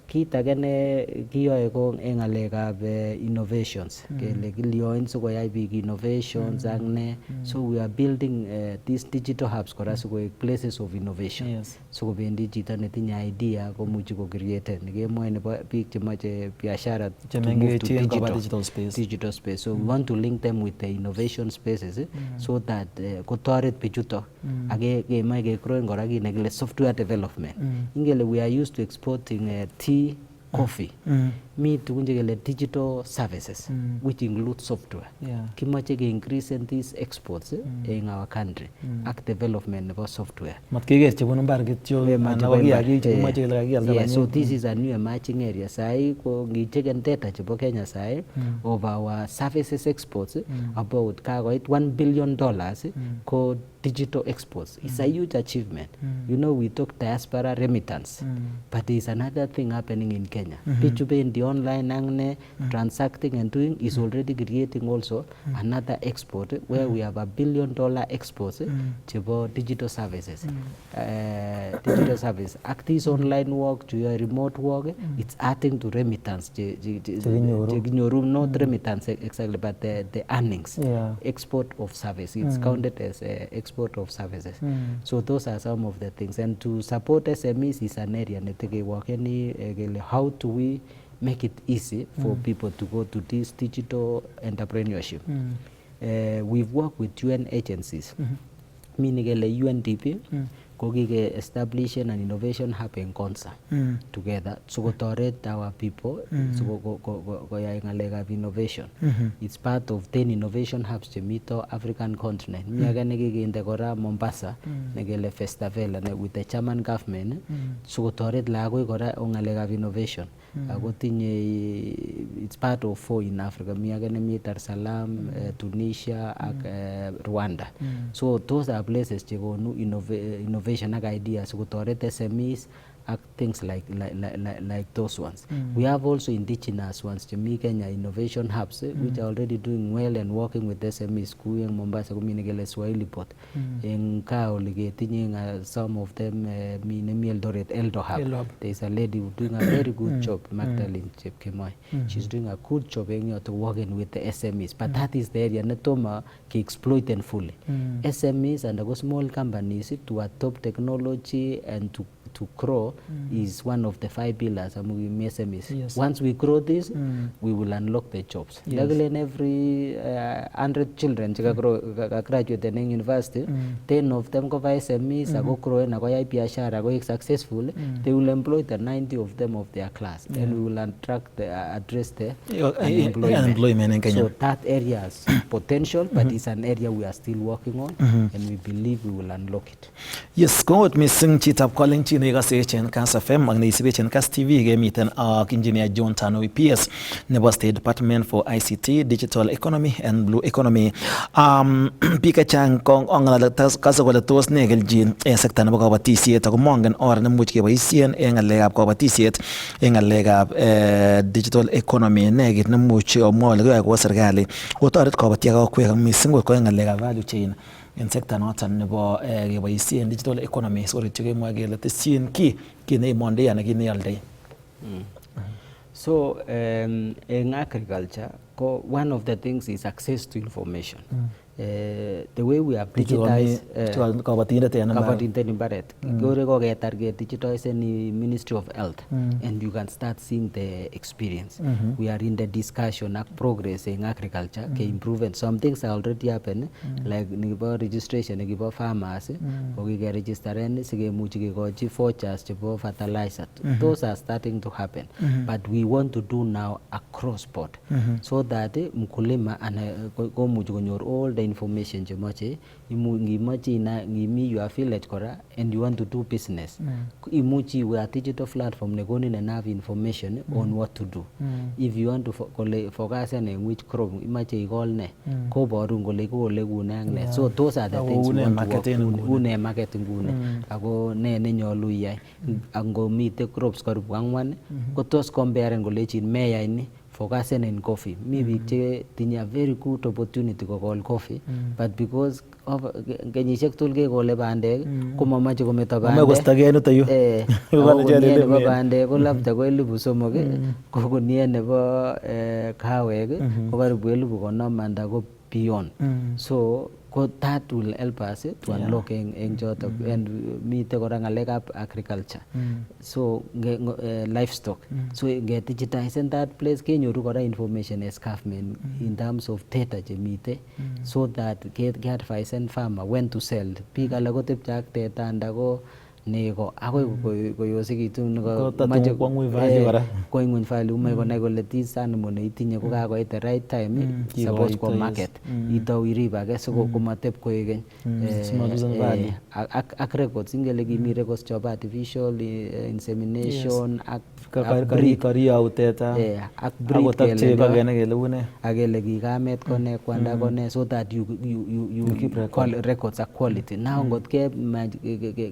Kit age ne kiyoe ko eng ngalekab innovations. Kele kilioin sikoyai biik innovations ak ne. So we are building these digital hubs kora sikoek places of innovation. Yes. So kobendi chito netinye idea komuchi ko create nekemwoe nebo biik chemoche biashara to move to digital space. So we want to link them with the innovation spaces so that kotoret bichuto ak kemoe ke growing kora kit nekile software development. Ingele we are used to exporting tea, coffee. Me tukun chekele digital services, which include software. Kimoche ke increase in these exports in our country ak development nebo software. So this is a new emerging area. Sai ko ngicheken data chebo Kenya sai of our services exports about kakoit $1 billion ko digital exports. It's a huge achievement. You know, we talk diaspora remittance, but there's another thing happening in Kenya. In the online angne transacting and doing is already creating also another export where we have $1 billion exports to digital services. Digital service. Active online work to your remote work, it's adding to remittance. Not remittance exactly, but the earnings. Export of service. It's counted as export of services. So those are some of the things. And to support SMEs is an area how do we make it easy for people to go to this digital entrepreneurship. We've worked with UN agencies, meaning UNDP, establish an innovation hub in Konsa together. So kotoret our people so innovation. It's part of 10 innovation hubs to meet the African continent. Mombasa festival with the German government. So kotoret lagoi kora ongalega innovation. It's part of 4 in Africa. Dar es Salaam, Tunisia, Rwanda. So those are places to go innovation and ideas to SMEs, things like those ones. We have also indigenous ones, Kenya innovation hubs, which are already doing well and working with SMEs. Kuyang Mombasa community Swahili pot. In Kao some of them Eldo Hub. There's a lady who's doing a very good job, Magdalene Chepkemoi. She's doing a good job to working with the SMEs. But that is the area Netoma ki exploit and fully. SMEs and small companies to adopt technology and to grow is one of the 5 pillars among SMEs. Yes. Once we grow this, we will unlock the jobs. Yes. In every 100 children graduate in university, 10 of them go by SMEs, go grow and go successful. They will employ the 90 of them of their class, and we will address the unemployment in Kenya. So that area has potential, but it's an area we are still working on, and we believe we will unlock it. Yes, go with me sing chitap calling chini Sechen KASS FM ak neisibechen KASS TV gemiten ak Engineer John Tanui PS nebo State Department for ICT, Digital Economy and Blue Economy. Pika chang kong ongala kasa kole tos negeljin sekta nebo kabatisiet ako mongen or nemuch keboisien eng ngalekab kabatisiet eng ngalekab digital economy negit nemuch omwole koyoe serikali otoret kabatiek ak kokwek mising ko eng ngalekab value chain in sector noton nebo keboisien digital economy so kemwa kele tesyin ki neimondoi anan ki nealdoi. So in agriculture, one of the things is access to information. the way we have digitized kabatindet imbaret kore koketar ke digitize ni Ministry of Health and you can start seeing the experience. We are in the discussion ak progress in agriculture ke improve and some things are already happen like nikibo registration nikibo farmers kokike registeren sikemuchi kekochi vouchers chebo fertilizer. Those are starting to happen but we want to do now across board so that mkulima komuchi konyor all the information chemoche ngimoche ngimi your village kora and you want to do business imuchi we are digital platform nekonin enough information on what to do. If you want to focus on which crop imache ikol ne koborun kole ikole kune ak ne. So those are the things we want to work une market ngune ako ne nenyolu iyai angomite crops karibu 4 kotos compare ngolechin meyai ni focusen in coffee. Mi biik che tinye a very good opportunity kokol coffee but because of kenyisiek tugul kekole bandek komomoche kometo bandek nebo bandek ko labda ko 3,000 ko gunia nebo kawek ko karibu 50,000 and ko beyond. So that will help us to unlock eng joto and mite kora ngalekab agriculture so livestock so get digitize in that place kenyoru kora information as government in terms of data chemite so that get advice and farmer when to sell. Biik alak kotepche ak teta ndako nego akoi koyosekitu kwa ngweny value ume konai kole this animal neitinye ko kakoit the right time suppose kwa market itau irib ake so komatep koek keny ak records ingele kimi records chobo artificial insemination ak kariyauteta ak breed kele une akele kikamet kone kwanda kone so that you keep records ak quality. Now ngot ke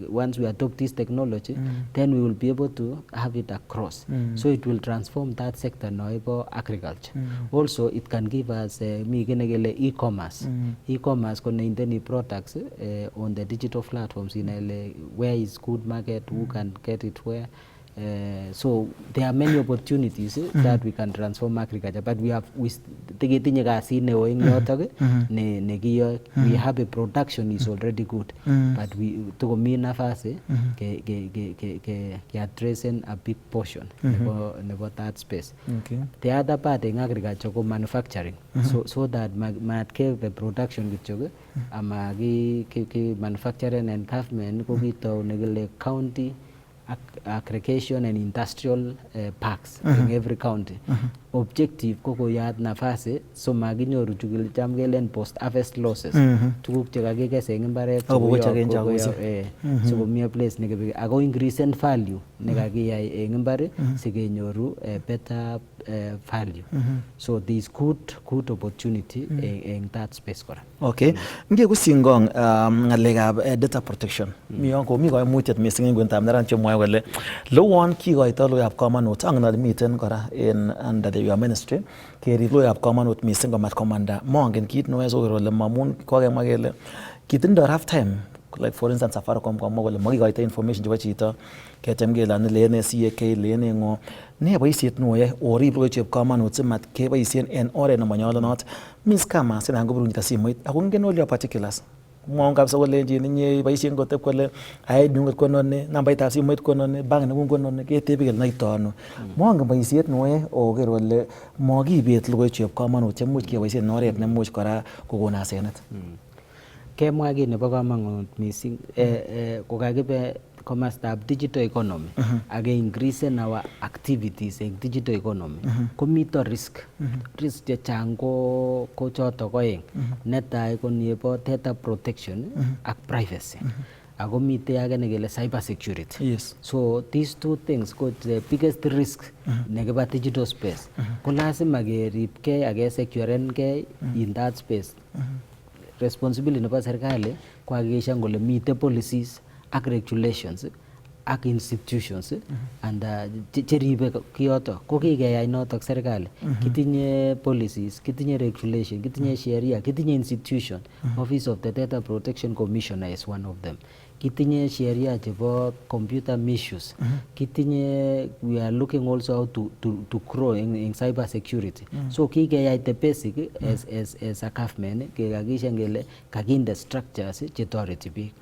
once we adopt this technology then we will be able to have it across so it will transform that sector noibo agriculture. Also it can give us mi kene kele e-commerce koneindeni products on the digital platforms in where is good market, who can get it where. So there are many opportunities that we can transform agriculture but we tinye kasit neo eng yotok nekiyoe. We have a production is already good but we tokomi nafasi ke addressing a big portion nebo that space. The other part in agriculture ko manufacturing so that matke the production kityok ama ki manufacturing and government ko kitau nekile county aggregation and industrial parks in every county. Objective ko koyat nafasi so makinyoru chukil cham kelen post harvest losses tuguk chekakikes eng imbaret so komi place nekebeke ako increase in value nekakiyai eng imbar sikenyoru better value. So there is good opportunity in that space kora. Okay. Nge kusingong ngalekab data protection. Mi koimutiet mising eng kwentab neran chemwoe kole lowon kikoito loyab komonut angnal miten kora in under your ministry kerib loyab komonut mising komat komanda mongen kit noe so kole mamun kokemwa kele kitindo rough time like for instance Safaricom komwa kole makikoito information chebo chito ketem kele lene CAK lene ngo ne boisiet noe orib logoiwek chebo komonut simat keboisien en oret nemanyolunot mis kama sina ngobirun chito simoit ako ngen all your particulars mwaun kabisa kolenjin inye boisien kotep kole ID ngunget konone nambaitab simoit konone bank nengung konone ketebi kele naitono mwangen boisiet noe oker kole makibet logoiwek chebo komonut chemuch keboisien en oret nemuch kora kokon asenet. Kemwa kit nebo komonut mising kokakibe komostab digital economy ak increase in our activities in digital economy komito risk chechang ko choto koeng. Netai ko nebo data protection ak privacy ako mite age nekele cyber security. Yes. So these two things ko the biggest risk nekiba digital space ko lazima keribkei ak kesecurenkei in that space. Responsibility nebo serikali kuhakikisha kole mite policies ak regulations ak institutions and cheribe kiyoto ko kikeyai notok serikali. Kitinye policies, kitinye regulation, kitinye sheria, kitinye institution. Office of the Data Protection Commissioner is one of them. kitinye sheria chebo computer misuse, kitinye, we are looking also how to grow in cyber security. So kikeyai the basic as a government kekakishan kele kakinde structures chetoreti biik.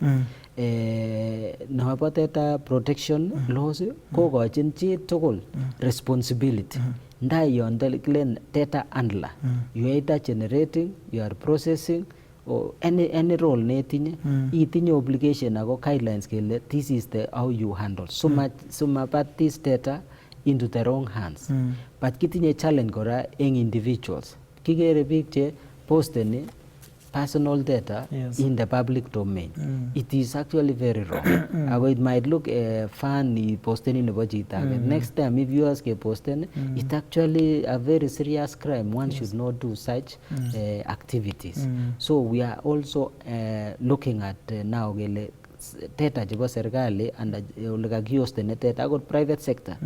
Nebo data protection laws kokochin chi tugul responsibility. Ndai yonde kilen data handler, you either generating, you are processing, or any role netinye, itinye obligation ako guidelines kele this is the how you handle. So mapat this data into the wrong hands. But kitinye challenge kora eng individuals. Kikere biik che posteni personal data in the public domain. It is actually very wrong. It might look fun posting nebo chito age. Next time if you ask a posting, it's actually a very serious crime. One should not do such activities. So we are also looking at now gele data chebo serikali and ole kakiyostene data akot private sector.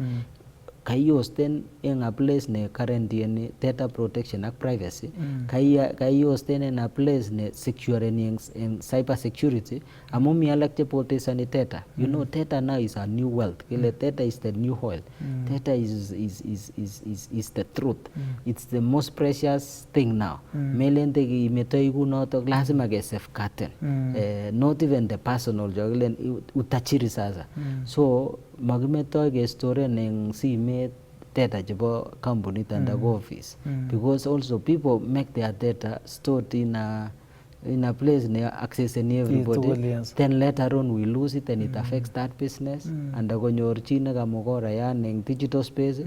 Kayosten in a place ne currently in data protection and privacy, kayosten in a place ne secure in cyber security, among alak potesani data. You know, data now is a new wealth. Data is the new oil. Data is the truth. It's the most precious thing now. Melente ki metoigu noto lazima ke safeguard. Not even the personal jogilen utachiri sasa. So magimeto ke store neng simet data chebo company and office, because also people make their data stored in a place near accessing everybody. Then later on we lose it and it affects that business. And akonyor chi nekamokora yan eng digital space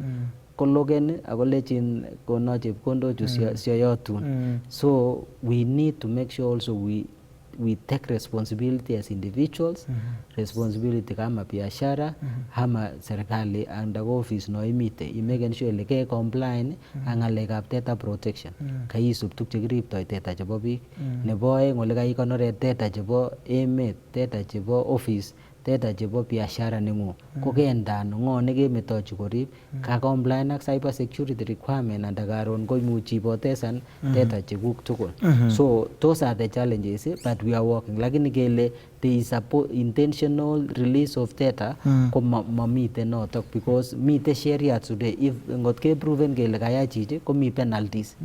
kologen akolechin kono chepkondo chu sioyotun. So we need to make sure also we take responsibility as individuals, responsibility kama biashara, hama serikali and office no imite. Imegen sure like comply ang ngalekab data protection. Kaisub tuk chekiriptoi data chebo biik. Nebo aeng ole kaikonore data chebo emet, data chebo office, data chebo biashara nengu. Kokendan ngo nekemetochi korib ka comply ak cyber security requirement and karon koimuchi potesan data chekuk tugul. So those are the challenges, but we are working. Lakini kele there is a intentional release of data ko mamite notok, because mite sheria today. If ngot ke proven kele kaya chichi ko mi penalties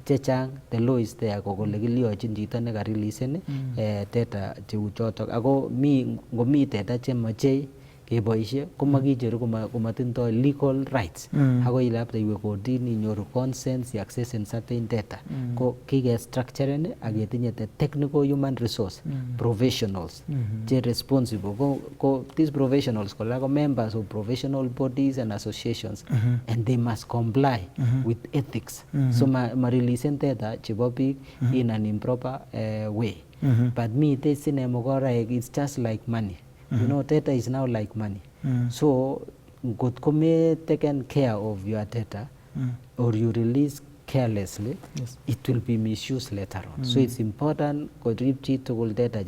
chechang. The law is there ko kole kiliyochin chito ne ka releasen data cheu chotok. Ako ngomi data chemache keboishe komakicheru komatindoi legal rights. Ako ile after iwe kotini inyoru consent access in certain data. Ko kike structuren aketinye the technical human resource professionals che responsible. Ko these professionals ko members of professional bodies and associations, and they must comply with ethics. So ma release data chebo biik in an improper way. But me this it's just like money. You know, data is now like money. So, good come taken care of your data, or you release carelessly, it will be misused later on. So it's important to retrieve to data,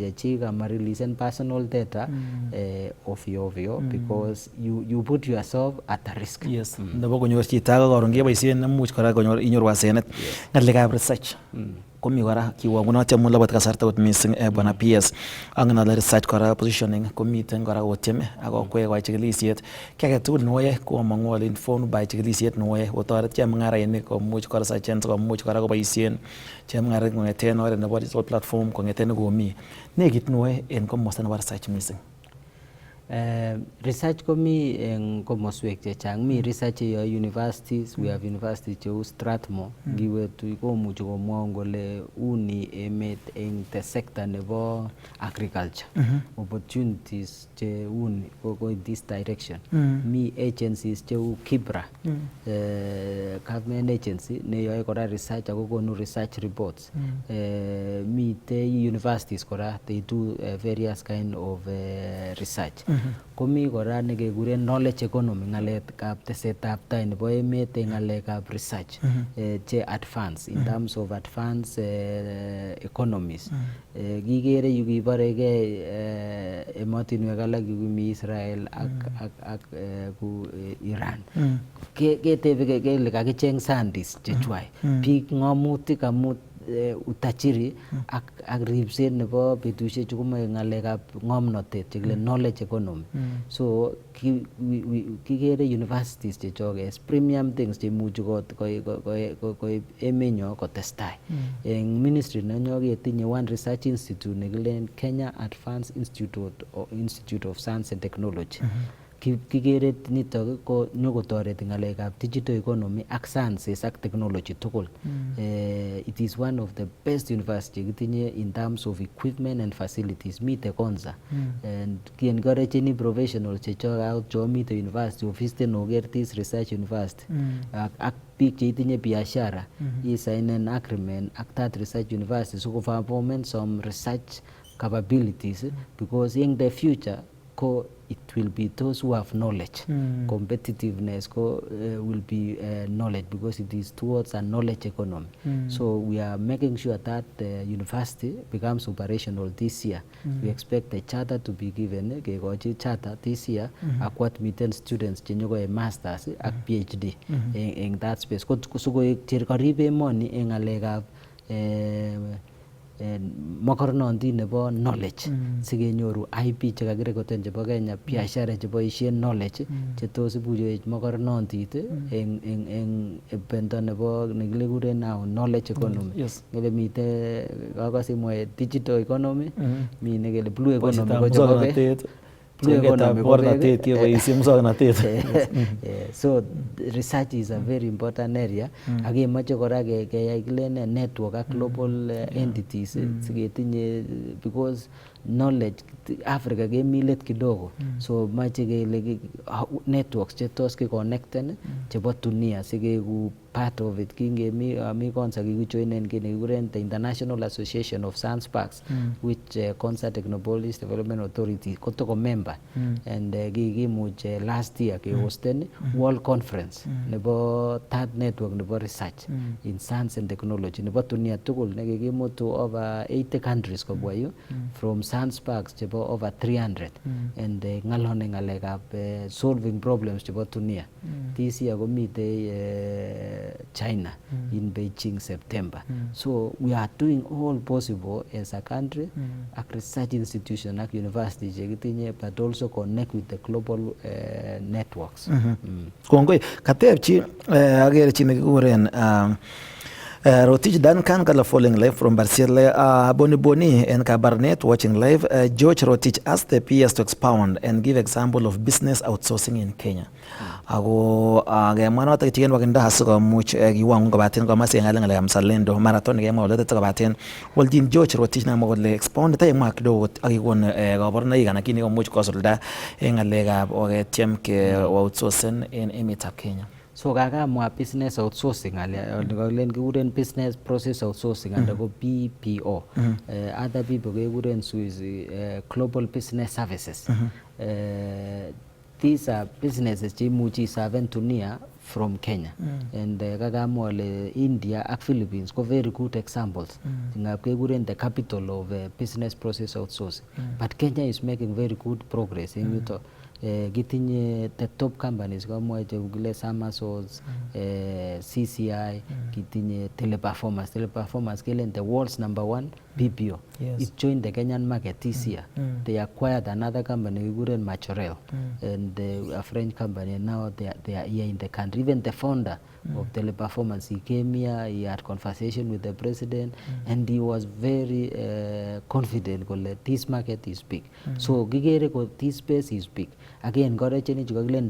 release and personal data of your because you put yourself at a risk. Yes. Nebo konyor chito koron keboisien much kora konyor inyoru asenet ngalekab research. Komi kora kiwangunot amun labot kasarta kot missing bwana PS ang ng'alek research kora positioning komiten kora kotieme ako kwekoi chikilisiet ki age tugul neoyoe komong'u ole informed by chikilisiet neoyoe kotoret chemung'arainik komuch kora researchen sikomuch kora koboisien chemung'arainik kong'eten oret nebo digital platform kong'eten nekomi. Ne kit neoyoe en komosta nebo research missing? Research komi eng komoswek chechang. Mi research cheyoe universities. We have universities cheu Strathmore. Ngiwe tu komuchi komwaun kole uni emet eng the sector nebo agriculture. Opportunities che uni go in this direction. Mi agencies cheu Kibra, government agency neyoe kora research ako konu research reports. Mite universities kora, they do various kind of research. Komi kora nekekure knowledge economy, ng'alekab tesetab tai nebo emet eng ng'alekab research che advance in terms of advanced economies. Kikere yu kiboreke emotinwek alak yu mi Israel ak ku Iran. Ketebe kele kakicheng scientists chechwai, biik ng'omutik amu utachiri ak ripset nebo betusiek chu komoe ng'alekab ng'omnotet chekile knowledge economy. So kikere universities chechok as premium things cheimuchi koib emenyo kotestai. Eng ministry nenyo ketinye one research institute nekilen Kenya Advanced Institute of Science and Technology. Kikere nitok ko nyokotoreti ng'alekab digital economy ak sciences ak technology tugul. It is one of the best university kitinye in terms of equipment and facilities. Mite konza and ki-encourageni professionals chechok out cho mite university office nokertis research university ak biik cheitinye biashara isainen agreement ak that research university so perform some research capabilities because in the future it will be those who have knowledge. Competitiveness will be knowledge because it is towards a knowledge economy. So we are making sure that the university becomes operational this year. We expect the charter to be given, charter this year, ak what mitten students chenyokoe masters ak PhD in that space. So karibe money in ngalekab mokornontit nebo knowledge sikenyoru IP chekakirekoten chebo Kenya biashara cheboisien knowledge chetos ibuch mokornontit eng bendo nebo nekilekuren now knowledge economy. Ngele mite kakase mwae digital economy, mi nekele blue economy ko chebo so research is a very important area. Akemoche kora keyai kile network ak global entities siketinye because knowledge Africa kemilet kidogo so mache kele networks chetos kiconnecten chebo dunia sikeku part of it. Kingemi konsa kikijoinen kii nekikuren the International Association of Science Parks which Konza Technopolis Development Authority kotoko member and kikimuch last year kehosten World Conference nebo third network nebo research in science and technology nebo dunia tugul nekikimutu over 80 countries kobwa yu from science parks chebo over 300 and ngalone ngalekab solving problems chebo dunia. This year komite China in Beijing September. So we are doing all possible as a country ak research institution ak university chekitinye but also connect with the global networks. Kongoi katepchi agere chi nekikuren Rotich Duncan kala falling live from Barcelona. Boni and Kabarnet watching live. George Rotich asked the peers to expound and give example of business outsourcing in Kenya. Ako gemwana wata kichigen wakinda hasuka much giwangu kabaten kwa masi ngale ya msalendo marathon gema wala tata kabaten waljin George Rotich na mwole expound ta yema kidogo akikon gaborna yiga lakini ko much kosulda ngale ga ogetiem ke outsourcing in emet ab Kenya. So kakamwa business outsourcing ngalen kikuren business process outsourcing and ko BPO. Other people kekuren Swiss global business services. These are businesses cheimuchi serven dunia from Kenya and kakamwa India ak Philippines ko very good examples. Ngap kekuren the capital of business process outsourcing. But Kenya is making very good progress in yuto. Kitinye the top companies kama kile Samasos, CCI, kitinye Teleperformance kile the world's #1 BPO. It joined the Kenyan market this year. They acquired another company kikuren Machorel and a French company and now they are here in the country. Even the founder of Teleperformance, he came here, he had conversation with the president and he was very confident that this market is big. So this space is big. Again,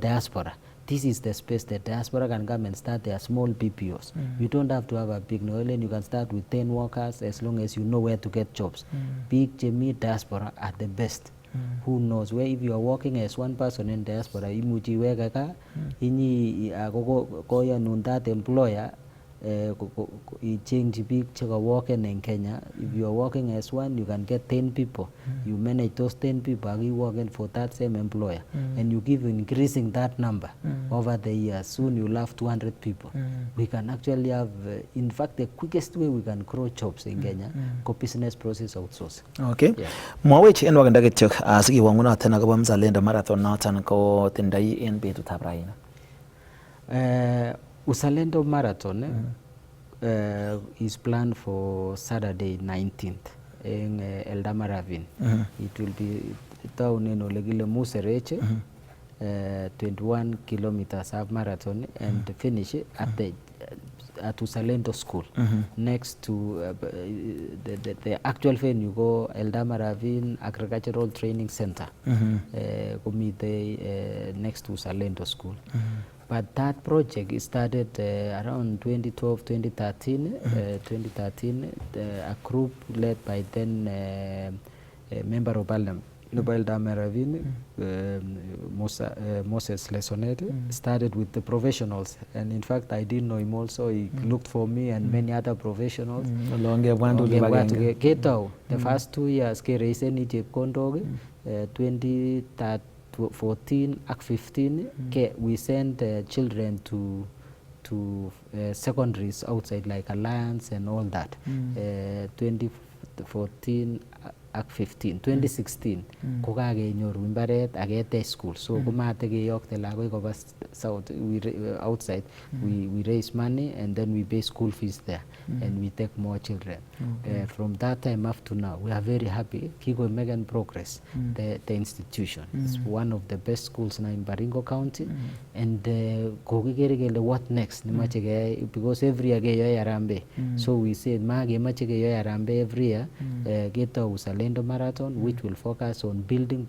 diaspora. This is the space that diaspora can come and start their small BPOs. You don't have to have a big knowledge. You can start with 10 workers as long as you know where to get jobs. Big Jimmy diaspora are the best. Who knows where if you are working as one person in diaspora, imuchi weka ka inyi koya nundat employer change big cheka working in Kenya. If you are working as one, you can get 10 people. You manage those 10 people and you working for that same employer. And you keep increasing that number over the years. Soon you'll have 200 people. We can actually have, in fact, the quickest way we can grow jobs in Kenya ko business process outsourcing. Okay. Mwawech en wakanda kityok asiki wanguna tena kwa mzalendo marathon natan ko tendai en betu tabraina. Uzalendo marathon is planned for Saturday 19th in Eldama Ravine. It will be town in Olegile Muserech, 21 kilometers half marathon, and finish at the at Usalendo School, next to the actual venue go Eldama Ravine Agricultural Training Center, next to Usalendo School. But that project started around 2012, 2013. 2013, a group led by then member of Parliament, Eldama Ravine, Moses Lesonete, started with the professionals. And in fact, I didn't know him also. He looked for me and many other professionals. The first 2 years, ke raise any chepkondok, 2014 and 15, we sent children to secondaries outside like Alliance and all that. 2014 ak 15, 2016 ko kakenyoru imbaret aketech school, so komatekeyokte lagok koba south, outside. We raise money and then we pay school fees there, and we take more children. From that time up to now, we are very happy. Kiko making progress. The institution is one of the best schools now in Baringo County, and what next? Because every year keyoe Harambee, so we said mache keyoe Harambee every year. Get Usalendo Marathon, which will focus on building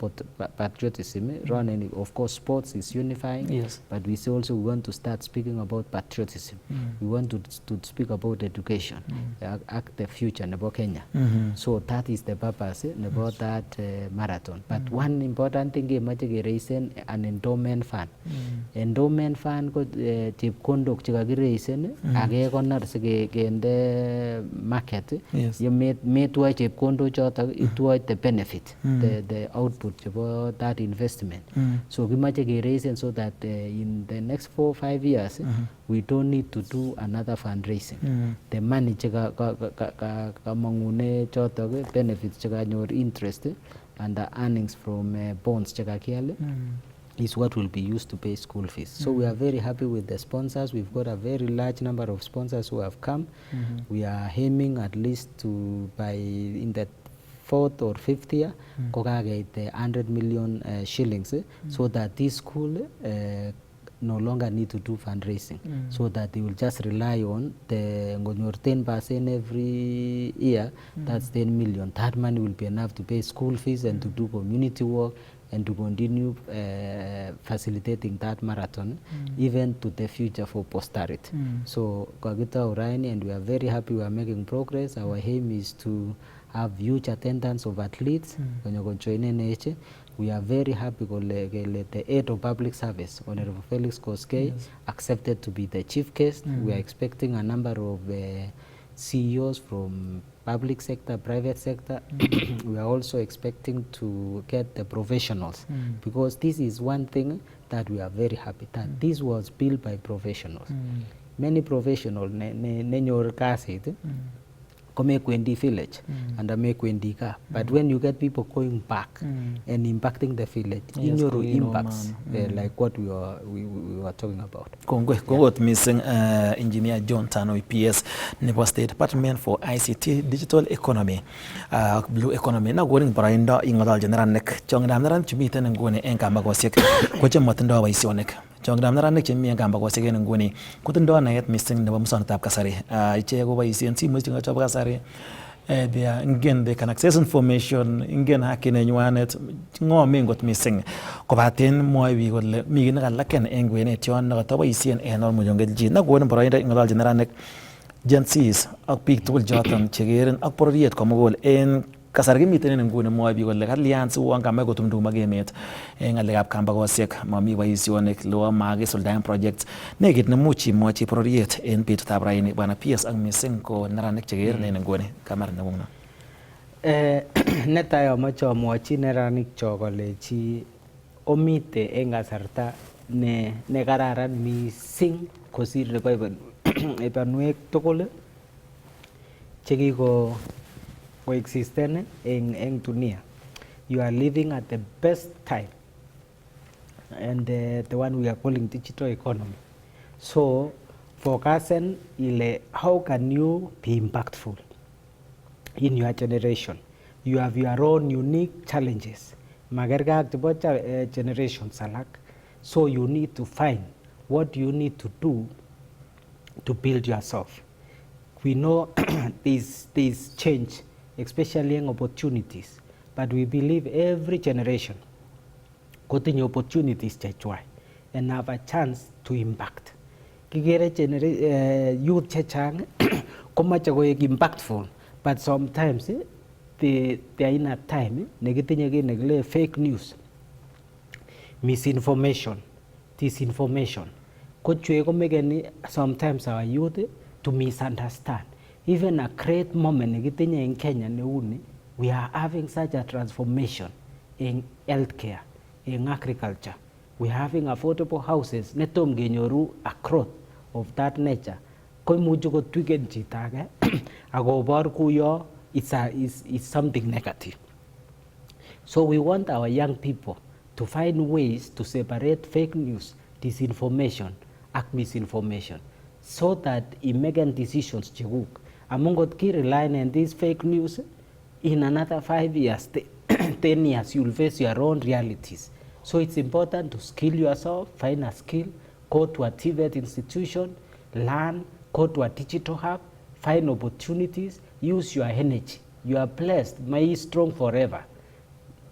patriotism. Running, of course, sports is unifying, yes, but we say also we want to start speaking about patriotism. We want to speak about education, the future about Kenya. So that is the purpose about that marathon. But one important thing is raise an endowment fund. Endowment fund ko chepkondok chekakiraisen ake konor sikende market. You made chepkondo choto itwoi the benefit, the output about that investment. So kimache ke raise so that in the next 4 or 5 years we don't need to do another fundraising. The money cheka kamangune choto benefits cheka nyor interest and the earnings from bonds cheka kiale is what will be used to pay school fees. So we are very happy with the sponsors. We've got a very large number of sponsors who have come. We are aiming at least to, by in the 4th or 5th year, get 100 million shillings, so that this school no longer need to do fundraising, so that they will just rely on the 10% every year. That's 10 million. That money will be enough to pay school fees and to do community work and to continue facilitating that marathon even to the future for posterity. So Kagita Uraini, and we are very happy we are making progress. Our aim is to have huge attendance of athletes. We are very happy that the head of public service, Honorable Felix Koskei, accepted to be the chief guest. We are expecting a number of CEOs from public sector, private sector. We are also expecting to get the professionals, because this is one thing that we are very happy that this was built by professionals. Many professionals nenyor kasit make Wendi village and make Wendi ka. But when you get people going back and impacting the village, in your impacts like what we were talking about. Kongot missing Engineer John Tanui, PS, Nebo State Department for ICT, Digital Economy, Blue Economy. Na going Brianda Ingodal General Nek, Chongdam Chimita and Gune and Kambagosiek, Kochamatanda Waisionek. Chongdam Narak Chimmy and Kambagosiek and Guni, Kutendo Nayet missing the Wamson Tap Kasari. Ichego by CNC Musting of Kasari. Again, they can access information. Again, hacking anyone at no mingot missing. Cobatin, Moy, we would mean a lacken and Gwen at John, not always and Almoyong G. Not going Brianda Ingodal General Gensis, a peak to Jotham, Chegaran, a Poriat Comogol, and Kasargimit and Guna Moy, we will let Alliance who want Kamago to do Magamate, and a lab Kambagosiek, Mammy Waisionek, Lower Magis or Dam projects, Negate Namuchi, Mochi Poriat, and Pete Tabrain, when appears and missing ko Naranek Chegaran and Gune, Kamarna. Netayo macho Mochi Neranik Chocolechi omite engasarta ne kararan missing kosir nebo ebanwek tugul chekiko coexisten en dunia. You are living at the best time, and the one we are calling digital economy. So focusen ile how can you be impactful in your generation. You have your own unique challenges. Magerga ak chebo generations alak. So you need to find what you need to do to build yourself. We know there's change, especially in opportunities, but we believe every generation getting opportunities chechwai and have a chance to impact. Kigere youth chechang komache koek impactful, but sometimes they are in a time negitinye ki nekile fake news, misinformation, disinformation. Kochwe komekeni sometimes our youth to misunderstand. Even a great moment negitinye in Kenya neuni, we are having such a transformation in healthcare, in agriculture. We are having affordable houses. Netom genyoru a growth of that nature. Koimuchi kotwiken chito age akobor kuyo it's something negative. So we want our young people to find ways to separate fake news, disinformation, and misinformation, so that in making decisions cheguk. Among got key relying on these fake news, in another 5 years, 10 years, you'll face your own realities. So it's important to skill yourself, find a skill, go to a TVET institution, learn, go to a digital hub, find opportunities, use your energy. You are blessed, may be strong forever.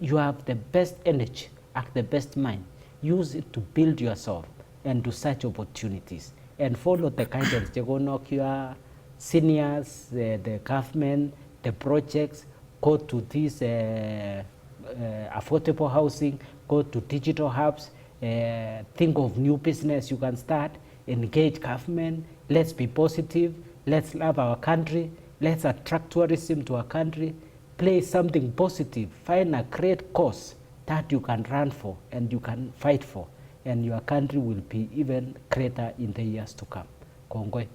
You have the best energy, and the best mind. Use it to build yourself and to search opportunities. And follow the guidance. You go knock your seniors, the government, the projects, go to these affordable housing, go to digital hubs, think of new business you can start, engage government, let's be positive, let's love our country, let's attract tourism to our country, play something positive, find a great cause that you can run for and you can fight for, and your country will be even greater in the years to come. Kongoi.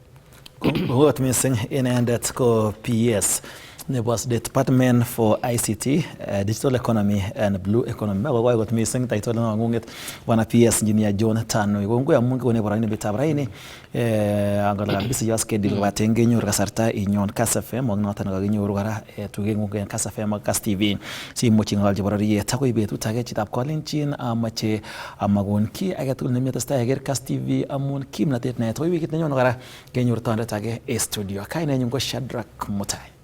What missing inendet ko PS nebo Department for ICT, Digital Economy and Blue Economy. Mego got missing title na ngunget wana PS Engineer John Tanui. Kongo ya mungu ne borani betab raini angala bisi ya schedule watenge nyor kasarta inyon KASS FM ak noton kaginyoru kora tuge ngungen KASS FM ak KASS TV. Si mochi ngalji borari takoi betut age chitab kolenjin amache amagon ki age tugul nemetestai ager KASS TV amun kimnatet ne toy wikit nenyon kora kenyor tondet age studio. Kaine nyun ko Shadrack Mutai.